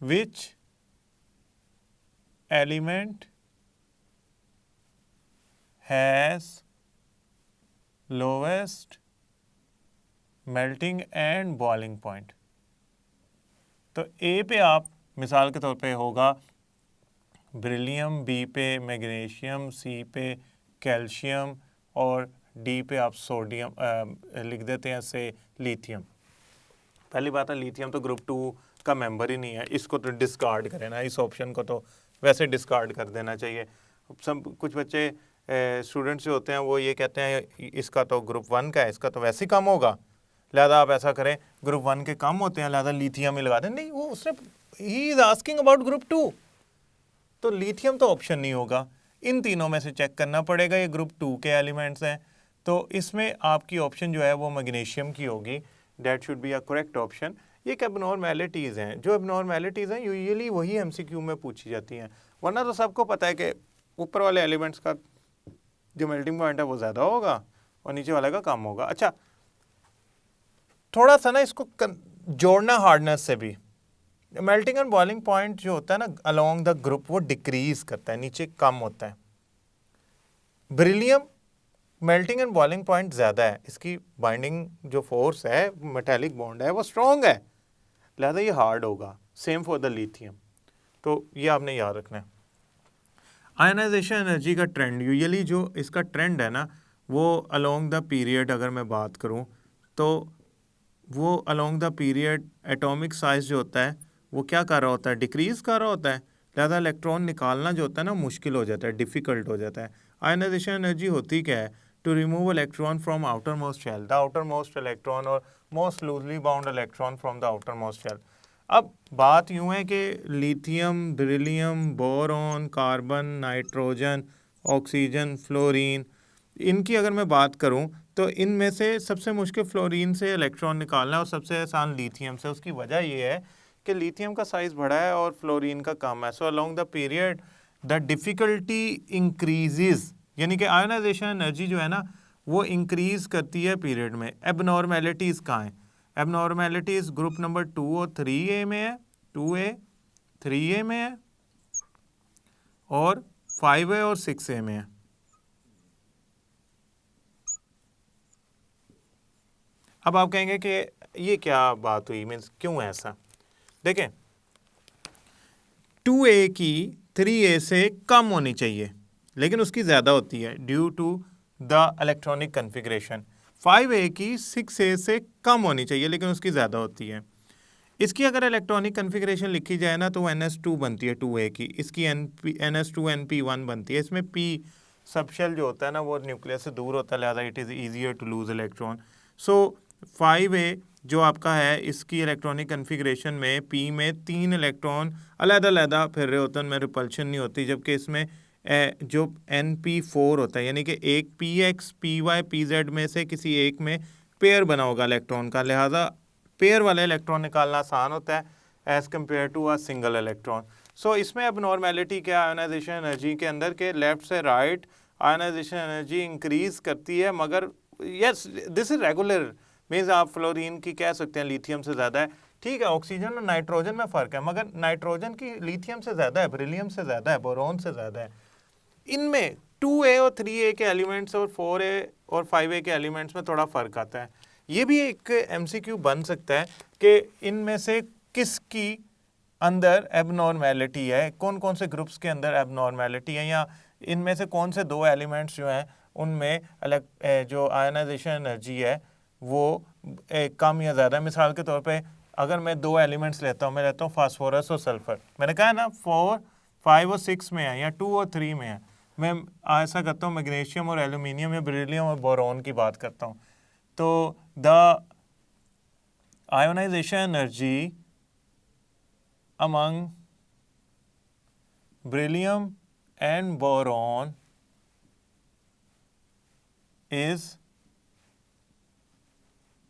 Speaker 1: which element has lowest melting and boiling point। तो A पे आप मिसाल के तौर पे होगा बेरिलियम, B पे मैग्नीशियम, C पे कैल्शियम और D पे आप सोडियम लिख देते हैं से लिथियम। पहली बात है लिथियम तो ग्रुप 2 का मेंबर ही नहीं है, इसको तो डिस्कार्ड करें ना, इस ऑप्शन को तो वैसे डिस्कार्ड कर देना चाहिए। सब कुछ बच्चे स्टूडेंट्स जो होते हैं वो ये कहते हैं इसका तो ग्रुप 1 का है, इसका तो वैसे ही कम होगा, लिहाजा आप ऐसा करें ग्रुप 1 के कम होते हैं लिहाजा लिथियम ही लगा दें। नहीं, वो उसने he is asking about group 2, तो लिथियम तो ऑप्शन नहीं होगा। इन तीनों में से चेक करना पड़ेगा, ये ग्रुप 2 के एलिमेंट्स हैं, तो इसमें आपकी ऑप्शन जो है वो मैग्नीशियम की होगी। That should be a correct option. ये एक एबनॉर्मेलिटीज़ हैं, जो एबनॉर्मेलिटीज़ हैं यूजुअली वही MCQ में पूछी जाती हैं, वरना तो सबको पता है कि ऊपर वाले एलिमेंट्स का जो मेल्टिंग पॉइंट है वो ज़्यादा होगा और नीचे वाले का कम होगा। अच्छा, थोड़ा सा ना इसको जोड़ना हार्डनेस से भी। मेल्टिंग एंड बॉइलिंग पॉइंट जो होता है ना अलोंग द ग्रुप वो डिक्रीज करता है, नीचे कम होता है। Beryllium melting and boiling point ज़्यादा है, इसकी बाइंडिंग जो फोर्स है, मेटालिक बॉन्ड है, वो स्ट्रॉन्ग है, लिहाजा ये हार्ड होगा। सेम फॉर द लिथियम, तो ये आपने याद रखना है। आयनाइजेशन एनर्जी का ट्रेंड, यूजुअली जो इसका ट्रेंड है ना, वो अलोंग द पीरियड अगर मैं बात करूं तो वो along the period atomic size जो होता है वो क्या कर रहा होता है, डिक्रीज कर रहा होता है। लिहाजा इलेक्ट्रॉन निकालना जो होता है ना मुश्किल हो जाता है, डिफ़िकल्ट हो जाता है। आयनाइजेशन एनर्जी होती क्या है? To remove electron from outer most shell, the outer most electron और most loosely bound electron from the outer most shell. अब बात यूँ है कि lithium, beryllium, boron, carbon, nitrogen, oxygen, fluorine, इनकी अगर मैं बात करूं तो इनमें से सबसे मुश्किल फ्लोरीन से इलेक्ट्रॉन निकालना है और सबसे आसान लिथियम से। उसकी वजह ये है कि लिथियम का साइज़ बड़ा है और फ्लोरीन का कम है। So along the period the difficulty increases, यानी कि आयोनाइजेशन एनर्जी जो है ना वो इंक्रीज़ करती है पीरियड में। एबनॉर्मेलिटीज़ कहाँ हैं? एबनॉर्मेलिटीज़ ग्रुप नंबर 2 और 3A में है, 2A 3A में है और 5A और 6A में है। अब आप कहेंगे कि ये क्या बात हुई, मीन्स क्यों ऐसा? देखें, 2A की 3A से कम होनी चाहिए लेकिन उसकी ज़्यादा होती है due to the electronic configuration. 5A की 6A से कम होनी चाहिए लेकिन उसकी ज़्यादा होती है। इसकी अगर इलेक्ट्रॉनिक कन्फिग्रेशन लिखी जाए ना तो NS2 बनती है 2A की, इसकी NS2 NP1 बनती है। इसमें P सबशेल जो होता है ना वो न्यूक्लियस से दूर होता है, लिहाजा it is easier to lose electron. So 5A जो आपका है इसकी इलेक्ट्रॉनिक कन्फिग्रेशन में P में 3 इलेक्ट्रॉन अलग-अलग फिर रहे होते हैं, उनमें रिपल्शन नहीं होती, जबकि इसमें जो NP4 होता है यानी कि एक PX, PY, PZ में से किसी एक में पेयर बना होगा इलेक्ट्रॉन का, लिहाजा पेयर वाले इलेक्ट्रॉन निकालना आसान होता है as compare to a single electron. So इसमें अब नॉर्मेलिटी क्या आयोनाइजेशन एनर्जी के अंदर के लेफ्ट से राइट आयोनाइजेशन एनर्जी इंक्रीज करती है, मगर yes this is regular, means आप फ्लोरीन की कह सकते हैं लिथियम से ज़्यादा है, ठीक है। ऑक्सीजन और नाइट्रोजन में फ़र्क है मगर नाइट्रोजन की लिथियम से ज़्यादा है, बेरिलियम से ज़्यादा है, बोरॉन से ज़्यादा है। इनमें 2A और 3A के एलिमेंट्स और 4A और 5A के एलिमेंट्स में थोड़ा फ़र्क आता है। ये भी एक MCQ बन सकता है कि इनमें से किसकी अंदर एबनॉर्मेलिटी है, कौन कौन से ग्रुप्स के अंदर एबनॉर्मेलिटी है, या इनमें से कौन से दो एलिमेंट्स जो हैं उनमें जो आयनाइजेशन एनर्जी है वो कम या ज़्यादा। मिसाल के तौर पे अगर मैं दो एलिमेंट्स लेता हूँ, मैं लेता हूँ फास्फोरस और सल्फ़र, मैंने कहा है ना 4, 5 और 6 में है या 2 और 3 में है। मैं ऐसा करता हूँ मैग्नीशियम और एल्यूमिनियम या बेरिलियम और बोरॉन की बात करता हूँ, तो the ionisation energy among beryllium and boron is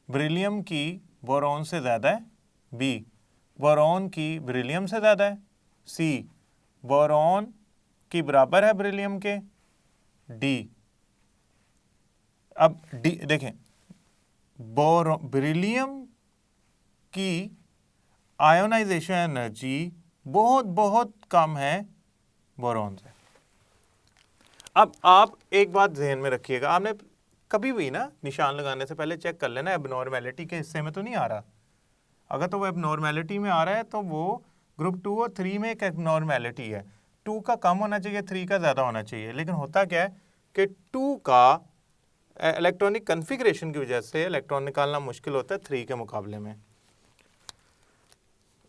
Speaker 1: beryllium की बोरॉन से ज़्यादा है, बी बोरॉन की बेरिलियम से ज़्यादा है, सी बोरॉन की बराबर है बेरिलियम के, डी। अब डी देखें, बेरिलियम की आयोनाइजेशन एनर्जी बहुत बहुत कम है बोरॉन से। अब आप एक बात ध्यान में रखिएगा, आपने कभी भी ना निशान लगाने से पहले चेक कर लेना एबनॉर्मेलिटी के हिस्से में तो नहीं आ रहा। अगर तो वो एबनॉर्मेलिटी में आ रहा है तो वो ग्रुप 2 और 3 में एक एबनॉर्मेलिटी है, 2 का कम होना चाहिए, 3 का ज़्यादा होना चाहिए। लेकिन होता क्या है कि 2 का इलेक्ट्रॉनिक कन्फिग्रेशन की वजह से इलेक्ट्रॉन निकालना मुश्किल होता है 3 के मुकाबले में।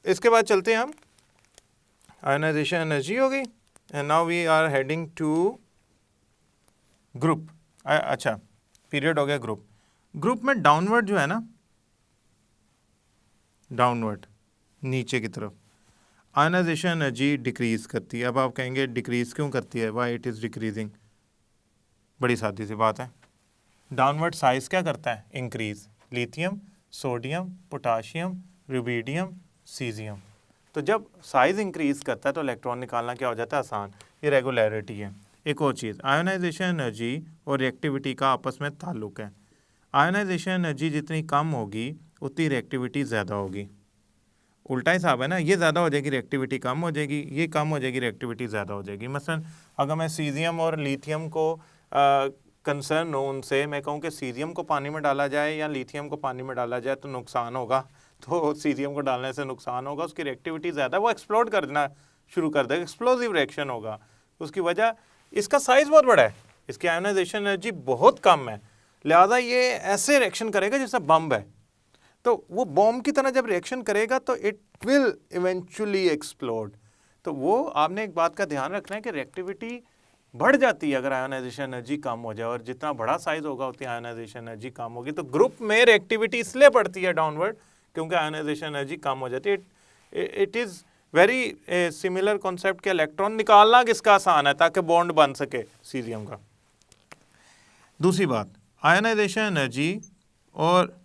Speaker 1: इसके बाद चलते हैं हम, आयोनाइजेशन एनर्जी हो गई and now we are heading to group. अच्छा, पीरियड हो गया ग्रुप। ग्रुप में डाउनवर्ड जो है ना, डाउनवर्ड नीचे की तरफ आयोनाइजेशन एनर्जी डिक्रीज करती है। अब आप कहेंगे डिक्रीज क्यों करती है, व्हाई इट इज़ डिक्रीजिंग? बड़ी सादी सी बात है, डाउनवर्ड साइज क्या करता है, increase. Lithium, sodium, potassium, rubidium, caesium. तो जब साइज इंक्रीज करता है तो इलेक्ट्रॉन निकालना क्या हो जाता है, आसान। ये रेगुलरिटी है। एक और चीज़, आयोनाइजेशन एनर्जी और रिएक्टिविटी का आपस में ताल्लुक है। आयोनाइजेशन एनर्जी जितनी कम होगी उतनी रिएक्टिविटी ज़्यादा होगी। उल्टा हिसाब है ना, ये ज़्यादा हो जाएगी रिएक्टिविटी कम हो जाएगी, ये कम हो जाएगी रिएक्टिविटी ज़्यादा हो जाएगी। मसलन अगर मैं सीजियम और लिथियम को कंसर्न हो उनसे, मैं कहूँ कि सीजियम को पानी में डाला जाए या लिथियम को पानी में डाला जाए तो नुकसान होगा, तो सीजियम को डालने से नुकसान होगा, उसकी रिएक्टिविटी ज़्यादा, वो एक्सप्लोड करना शुरू कर देगा, एक्सप्लोजिव रिएक्शन होगा। उसकी वजह, इसका साइज बहुत बड़ा है, इसकी आयोनाइजेशन एनर्जी बहुत कम है, लिहाजा ये ऐसे रिएक्शन करेगा जैसा बम है। तो वो बॉम्ब की तरह जब रिएक्शन करेगा तो इट विल इवेंचुअली एक्सप्लोड। तो वो आपने एक बात का ध्यान रखना है कि रिएक्टिविटी बढ़ जाती है अगर आयोनाइजेशन एनर्जी कम हो जाए, और जितना बड़ा साइज होगा उतनी आयोनाइजेशन एनर्जी कम होगी। तो ग्रुप में रिएक्टिविटी इसलिए बढ़ती है डाउनवर्ड क्योंकि आयोनाइजेशन एनर्जी कम हो जाती है। It is very similar concept के इलेक्ट्रॉन निकालना किसका आसान है ताकि बॉन्ड बन सके सीरियम का। दूसरी बात, आयोनाइजेशन एनर्जी और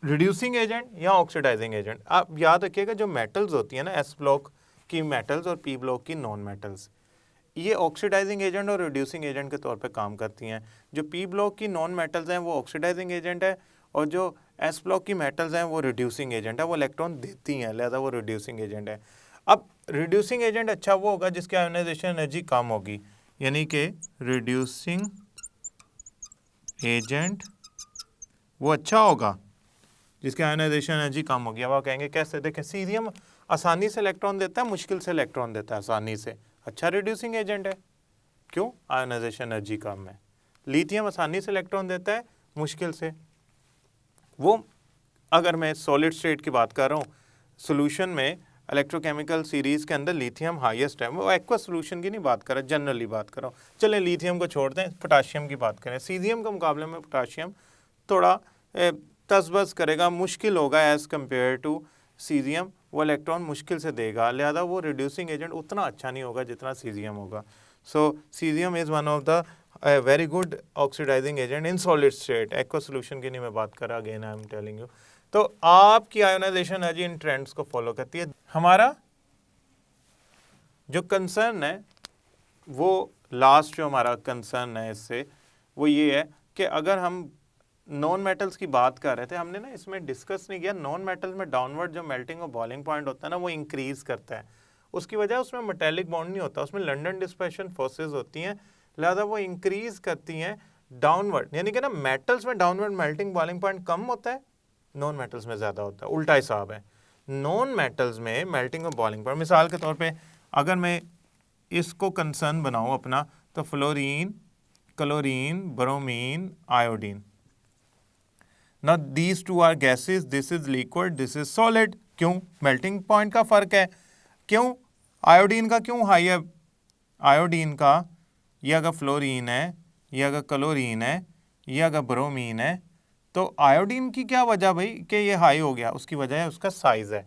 Speaker 1: रिड्यूसिंग एजेंट या ऑक्सीडाइजिंग एजेंट। आप याद रखिएगा जो मेटल्स होती है ना, एस ब्लॉक की मेटल्स और पी ब्लॉक की नॉन मेटल्स, ये ऑक्सीडाइजिंग एजेंट और रिड्यूसिंग एजेंट के तौर पे काम करती हैं। जो पी ब्लॉक की नॉन मेटल्स हैं वो ऑक्सीडाइजिंग एजेंट है, और जो एस ब्लॉक की मेटल्स हैं वो रिड्यूसिंग एजेंट है, वो इलेक्ट्रॉन देती हैं, लिहाजा वो रिड्यूसिंग एजेंट है। अब रिड्यूसिंग एजेंट अच्छा वो होगा जिसकी आयोनाइजेशन एनर्जी कम होगी, यानी कि रिड्यूसिंग एजेंट वो अच्छा होगा जिसकी आयोनाइजेशन एनर्जी कम होगी। अब आप कहेंगे कैसे? देखें, सीरियम आसानी से इलेक्ट्रॉन देता है, मुश्किल से इलेक्ट्रॉन देता है आसानी से, अच्छा रिड्यूसिंग एजेंट है, क्यों? आयोनाइजेशन एनर्जी कम है। लिथियम आसानी से इलेक्ट्रॉन देता है, मुश्किल से। वो अगर मैं सॉलिड स्टेट की बात कर रहा हूँ, सोल्यूशन में इलेक्ट्रोकेमिकल सीरीज के अंदर लिथियम हाईएस्ट है। वो एक्वा सोल्यूशन की नहीं बात कर रहा, जनरली बात कर रहा हूँ। चलें लिथियम को छोड़ दें, पोटाशियम की बात करें। सीरियम के मुकाबले में पोटाशियम थोड़ा तसबस करेगा, मुश्किल होगा एज़ कम्पेयर टू सीरियम, वो इलेक्ट्रॉन मुश्किल से देगा, लिहाजा वो रिड्यूसिंग एजेंट उतना अच्छा नहीं होगा जितना सीरियम होगा। So cerium is one of the very good oxidizing agent in solid state. Aqua solution की नहीं मैं बात कर रहा, again I am telling you. तो आपकी आयोनाइजेशन एनर्जी इन ट्रेंड्स को फॉलो करती है। हमारा जो कंसर्न है, वो लास्ट जो हमारा कंसर्न है इससे, वो ये है कि अगर हम नॉन मेटल्स की बात कर रहे थे, हमने ना इसमें डिस्कस नहीं किया, नॉन मेटल्स में डाउनवर्ड जो मेल्टिंग और बॉइलिंग पॉइंट होता है ना, वो इंक्रीज करता है। उसकी वजह उसमें मेटेलिक बॉन्ड नहीं होता, उसमें लंडन डिस्पर्शन फोर्सेज होती हैं, लिहाजा वो इंक्रीज करती हैं डाउनवर्ड। यानी कि ना मेटल्स में डाउनवर्ड मेल्टिंग बॉइलिंग पॉइंट कम होता है, नॉन मेटल्स में ज़्यादा होता है, उल्टा हिसाब है। नॉन मेटल्स में मेल्टिंग और बॉइलिंग पॉइंट, मिसाल के तौर पे अगर मैं इसको कंसर्न बनाऊँ अपना, तो fluorine, chlorine, bromine, iodine. Now these two are gases, this is liquid, this is solid। क्यों? मेल्टिंग पॉइंट का फ़र्क है। क्यों? आयोडीन का क्यों हाई है? आयोडीन का, ये अगर फ्लोरीन है, ये अगर क्लोरीन है, ये अगर ब्रोमीन है, तो आयोडीन की क्या वजह भाई कि ये हाई हो गया? उसकी वजह है उसका साइज़ है।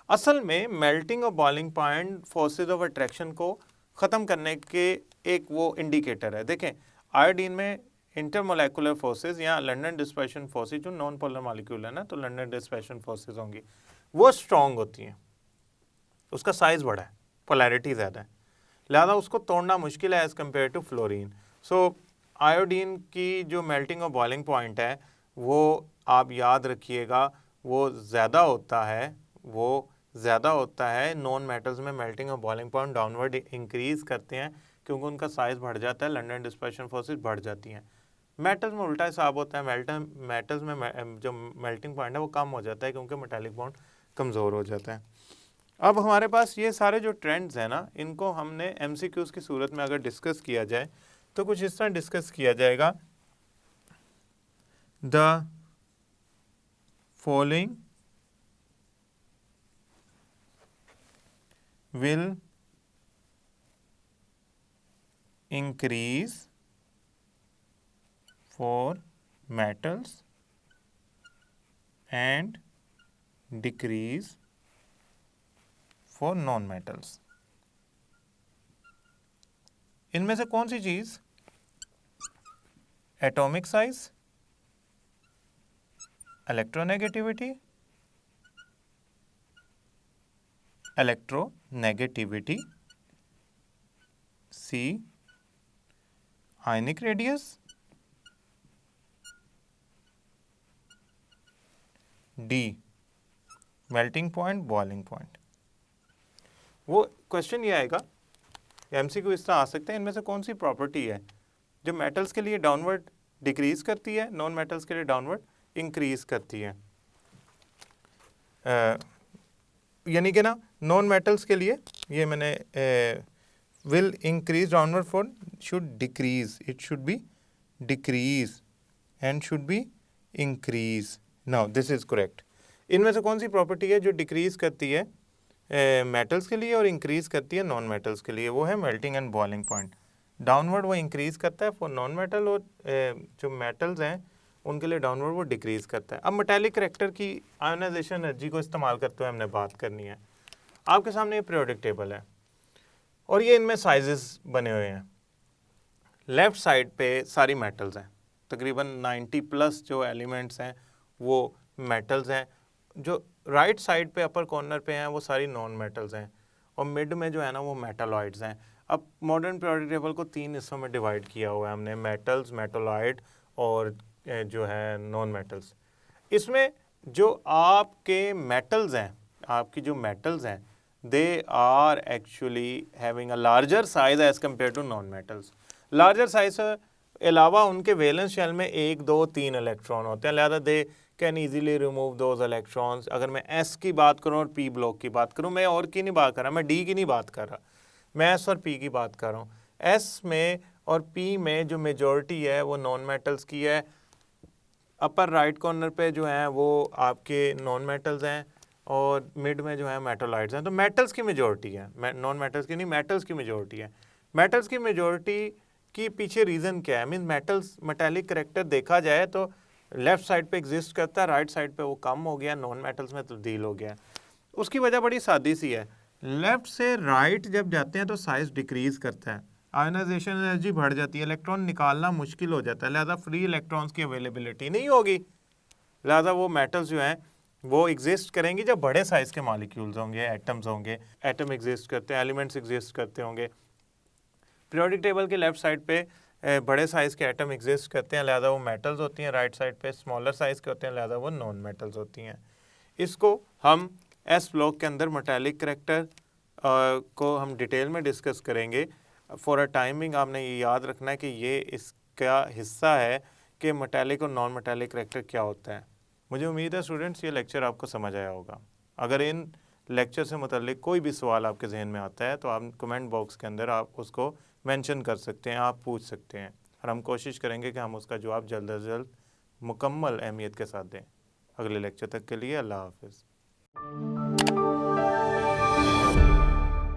Speaker 1: असल में मेल्टिंग और boiling point forces of attraction को ख़त्म करने के एक वो इंडिकेटर है। देखें, आयोडीन में इंटरमोलेकुलर फोर्सेज या लंडन डिस्पर्शन फोर्सेज, जो नॉन पोलर मॉलिक्यूल है ना, तो लंडन डिस्पर्शन फोर्सेज होंगी, वो स्ट्रॉन्ग होती हैं, उसका साइज बड़ा है, पोलैरिटी ज़्यादा है, लिहाजा उसको तोड़ना मुश्किल है as compare to fluorine. So iodine की जो मेल्टिंग और बॉइलिंग पॉइंट है वो आप याद रखिएगा, वो ज़्यादा होता है, वो ज़्यादा होता है नॉन मेटल्स में। मेल्टिंग और बॉइलिंग पॉइंट डाउनवर्ड इंक्रीज़ करते हैं क्योंकि उनका साइज़ बढ़ जाता है, लंडन डिस्पर्शन फोर्सेज बढ़ जाती हैं। मेटल्स में उल्टा हिसाब होता है, मेटल्स में जो मेल्टिंग पॉइंट है वो कम हो जाता है क्योंकि मेटालिक बॉन्ड कमज़ोर हो जाता है। अब हमारे पास ये सारे जो ट्रेंड्स हैं ना, इनको हमने एमसीक्यूज़ की सूरत में अगर डिस्कस किया जाए तो कुछ इस तरह डिस्कस किया जाएगा, the following will increase for metals and decrease for non metals। इनमें से कौन सी चीज? Atomic size, electronegativity, electronegativity, C ionic radius, D melting point, boiling point. वो क्वेश्चन ये आएगा, एमसीक्यू इस तरह आ सकते हैं, इनमें से कौन सी प्रॉपर्टी है जो मेटल्स के लिए डाउनवर्ड डिक्रीज करती है, नॉन मेटल्स के लिए डाउनवर्ड इंक्रीज करती है। यानी कि ना नॉन मेटल्स के लिए ये मैंने will increase downward for should decrease, it should be decrease and should be increase. Now this is correct. इनमें से कौन सी प्रॉपर्टी है जो डिक्रीज करती है मेटल्स के लिए और इंक्रीज करती है नॉन मेटल्स के लिए? वो है melting and boiling point. Downward वो इंक्रीज करता है फॉर नॉन मेटल, और जो मेटल्स हैं उनके लिए डाउनवर्ड वो डिक्रीज करता है। अब मेटालिक करैक्टर की आयोनाइजेशन एनर्जी को इस्तेमाल करते हुए हमने बात करनी है। आपके सामने ये पीरियोडिक टेबल है और ये इनमें साइजेस बने हुए हैं। लेफ्ट साइड पे सारी मेटल्स हैं, तकरीबन 90 प्लस जो एलिमेंट्स हैं वो मेटल्स हैं। जो राइट साइड पे अपर कॉर्नर पे हैं वो सारी नॉन मेटल्स हैं, और मिड में जो है ना वो मेटालॉइड्स हैं। अब मॉडर्न पीरियोडिक टेबल को 3 हिस्सों में डिवाइड किया हुआ है हमने, मेटल्स, मेटालॉइड और जो है नॉन मेटल्स। इसमें जो आपके मेटल्स हैं, आपकी जो मेटल्स हैं, they are actually having a larger size as compare to non metals. Larger size अलावा उनके वैलेंस शेल में 1, 2, 3 इलेक्ट्रॉन होते हैं, लिहाजा they can easily remove those electrons. अगर मैं एस की बात करूँ और पी ब्लॉक की बात करूँ, मैं और की नहीं बात कर रहा, मैं डी की नहीं बात कर रहा, मैं एस और पी की बात कर रहा हूँ। एस में और पी में जो मेजॉरिटी है वो नॉन मेटल्स की है। अपर राइट कॉर्नर पे जो है वो आपके नॉन मेटल्स हैं, और मिड में जो है मेटालॉइड्स हैं। तो मेटल्स की मेजॉरिटी है, नॉन मेटल्स की नहीं, मेटल्स की मेजॉरिटी है। मेटल्स की मेजॉरिटी की पीछे रीज़न क्या है? मीन मेटल्स, मेटालिक करैक्टर देखा जाए तो लेफ्ट साइड पे एग्जिस्ट करता है, राइट साइड पे वो कम हो गया, नॉन मेटल्स में तब्दील हो गया। उसकी वजह बड़ी सादी सी है, लेफ्ट से राइट जब जाते हैं तो साइज डिक्रीज करता है, आयोनाइजेशन एनर्जी बढ़ जाती है, इलेक्ट्रॉन निकालना मुश्किल हो जाता है, लिहाजा फ्री इलेक्ट्रॉन्स की अवेलेबिलिटी नहीं होगी। लिहाजा वो मेटल्स जो हैं वो एग्जिस्ट करेंगी जब बड़े साइज के मॉलिक्यूल्स होंगे, एटम्स होंगे, एटम एग्जिस्ट करते हैं, एलिमेंट्स एग्जिस्ट करते होंगे। पीरियोडिक टेबल के लेफ्ट साइड पे बड़े साइज के एटम एग्जिस्ट करते हैं, लिहाजा वो मेटल्स होती हैं। राइट साइड पे स्मॉलर साइज के होते हैं, लिहाजा वो नॉन मेटल्स होती हैं। इसको हम एस ब्लॉक के अंदर मेटालिक करैक्टर को हम डिटेल में डिस्कस करेंगे। फॉर अ टाइमिंग आपने ये याद रखना है कि ये इसका हिस्सा है कि मेटालिक और नॉन मेटालिक करैक्टर क्या होता है। मुझे उम्मीद है स्टूडेंट्स ये लेक्चर आपको समझ आया होगा। अगर इन लेक्चर से मुतल्लिक कोई भी सवाल आपके जहन में आता है तो आप कमेंट बॉक्स के अंदर आप उसको मेंशन कर सकते हैं, आप पूछ सकते हैं, और हम कोशिश करेंगे कि हम उसका जवाब जल्द अज जल्द मुकम्मल अहमियत के साथ दें। अगले लेक्चर तक के लिए अल्लाह हाफ़िज़।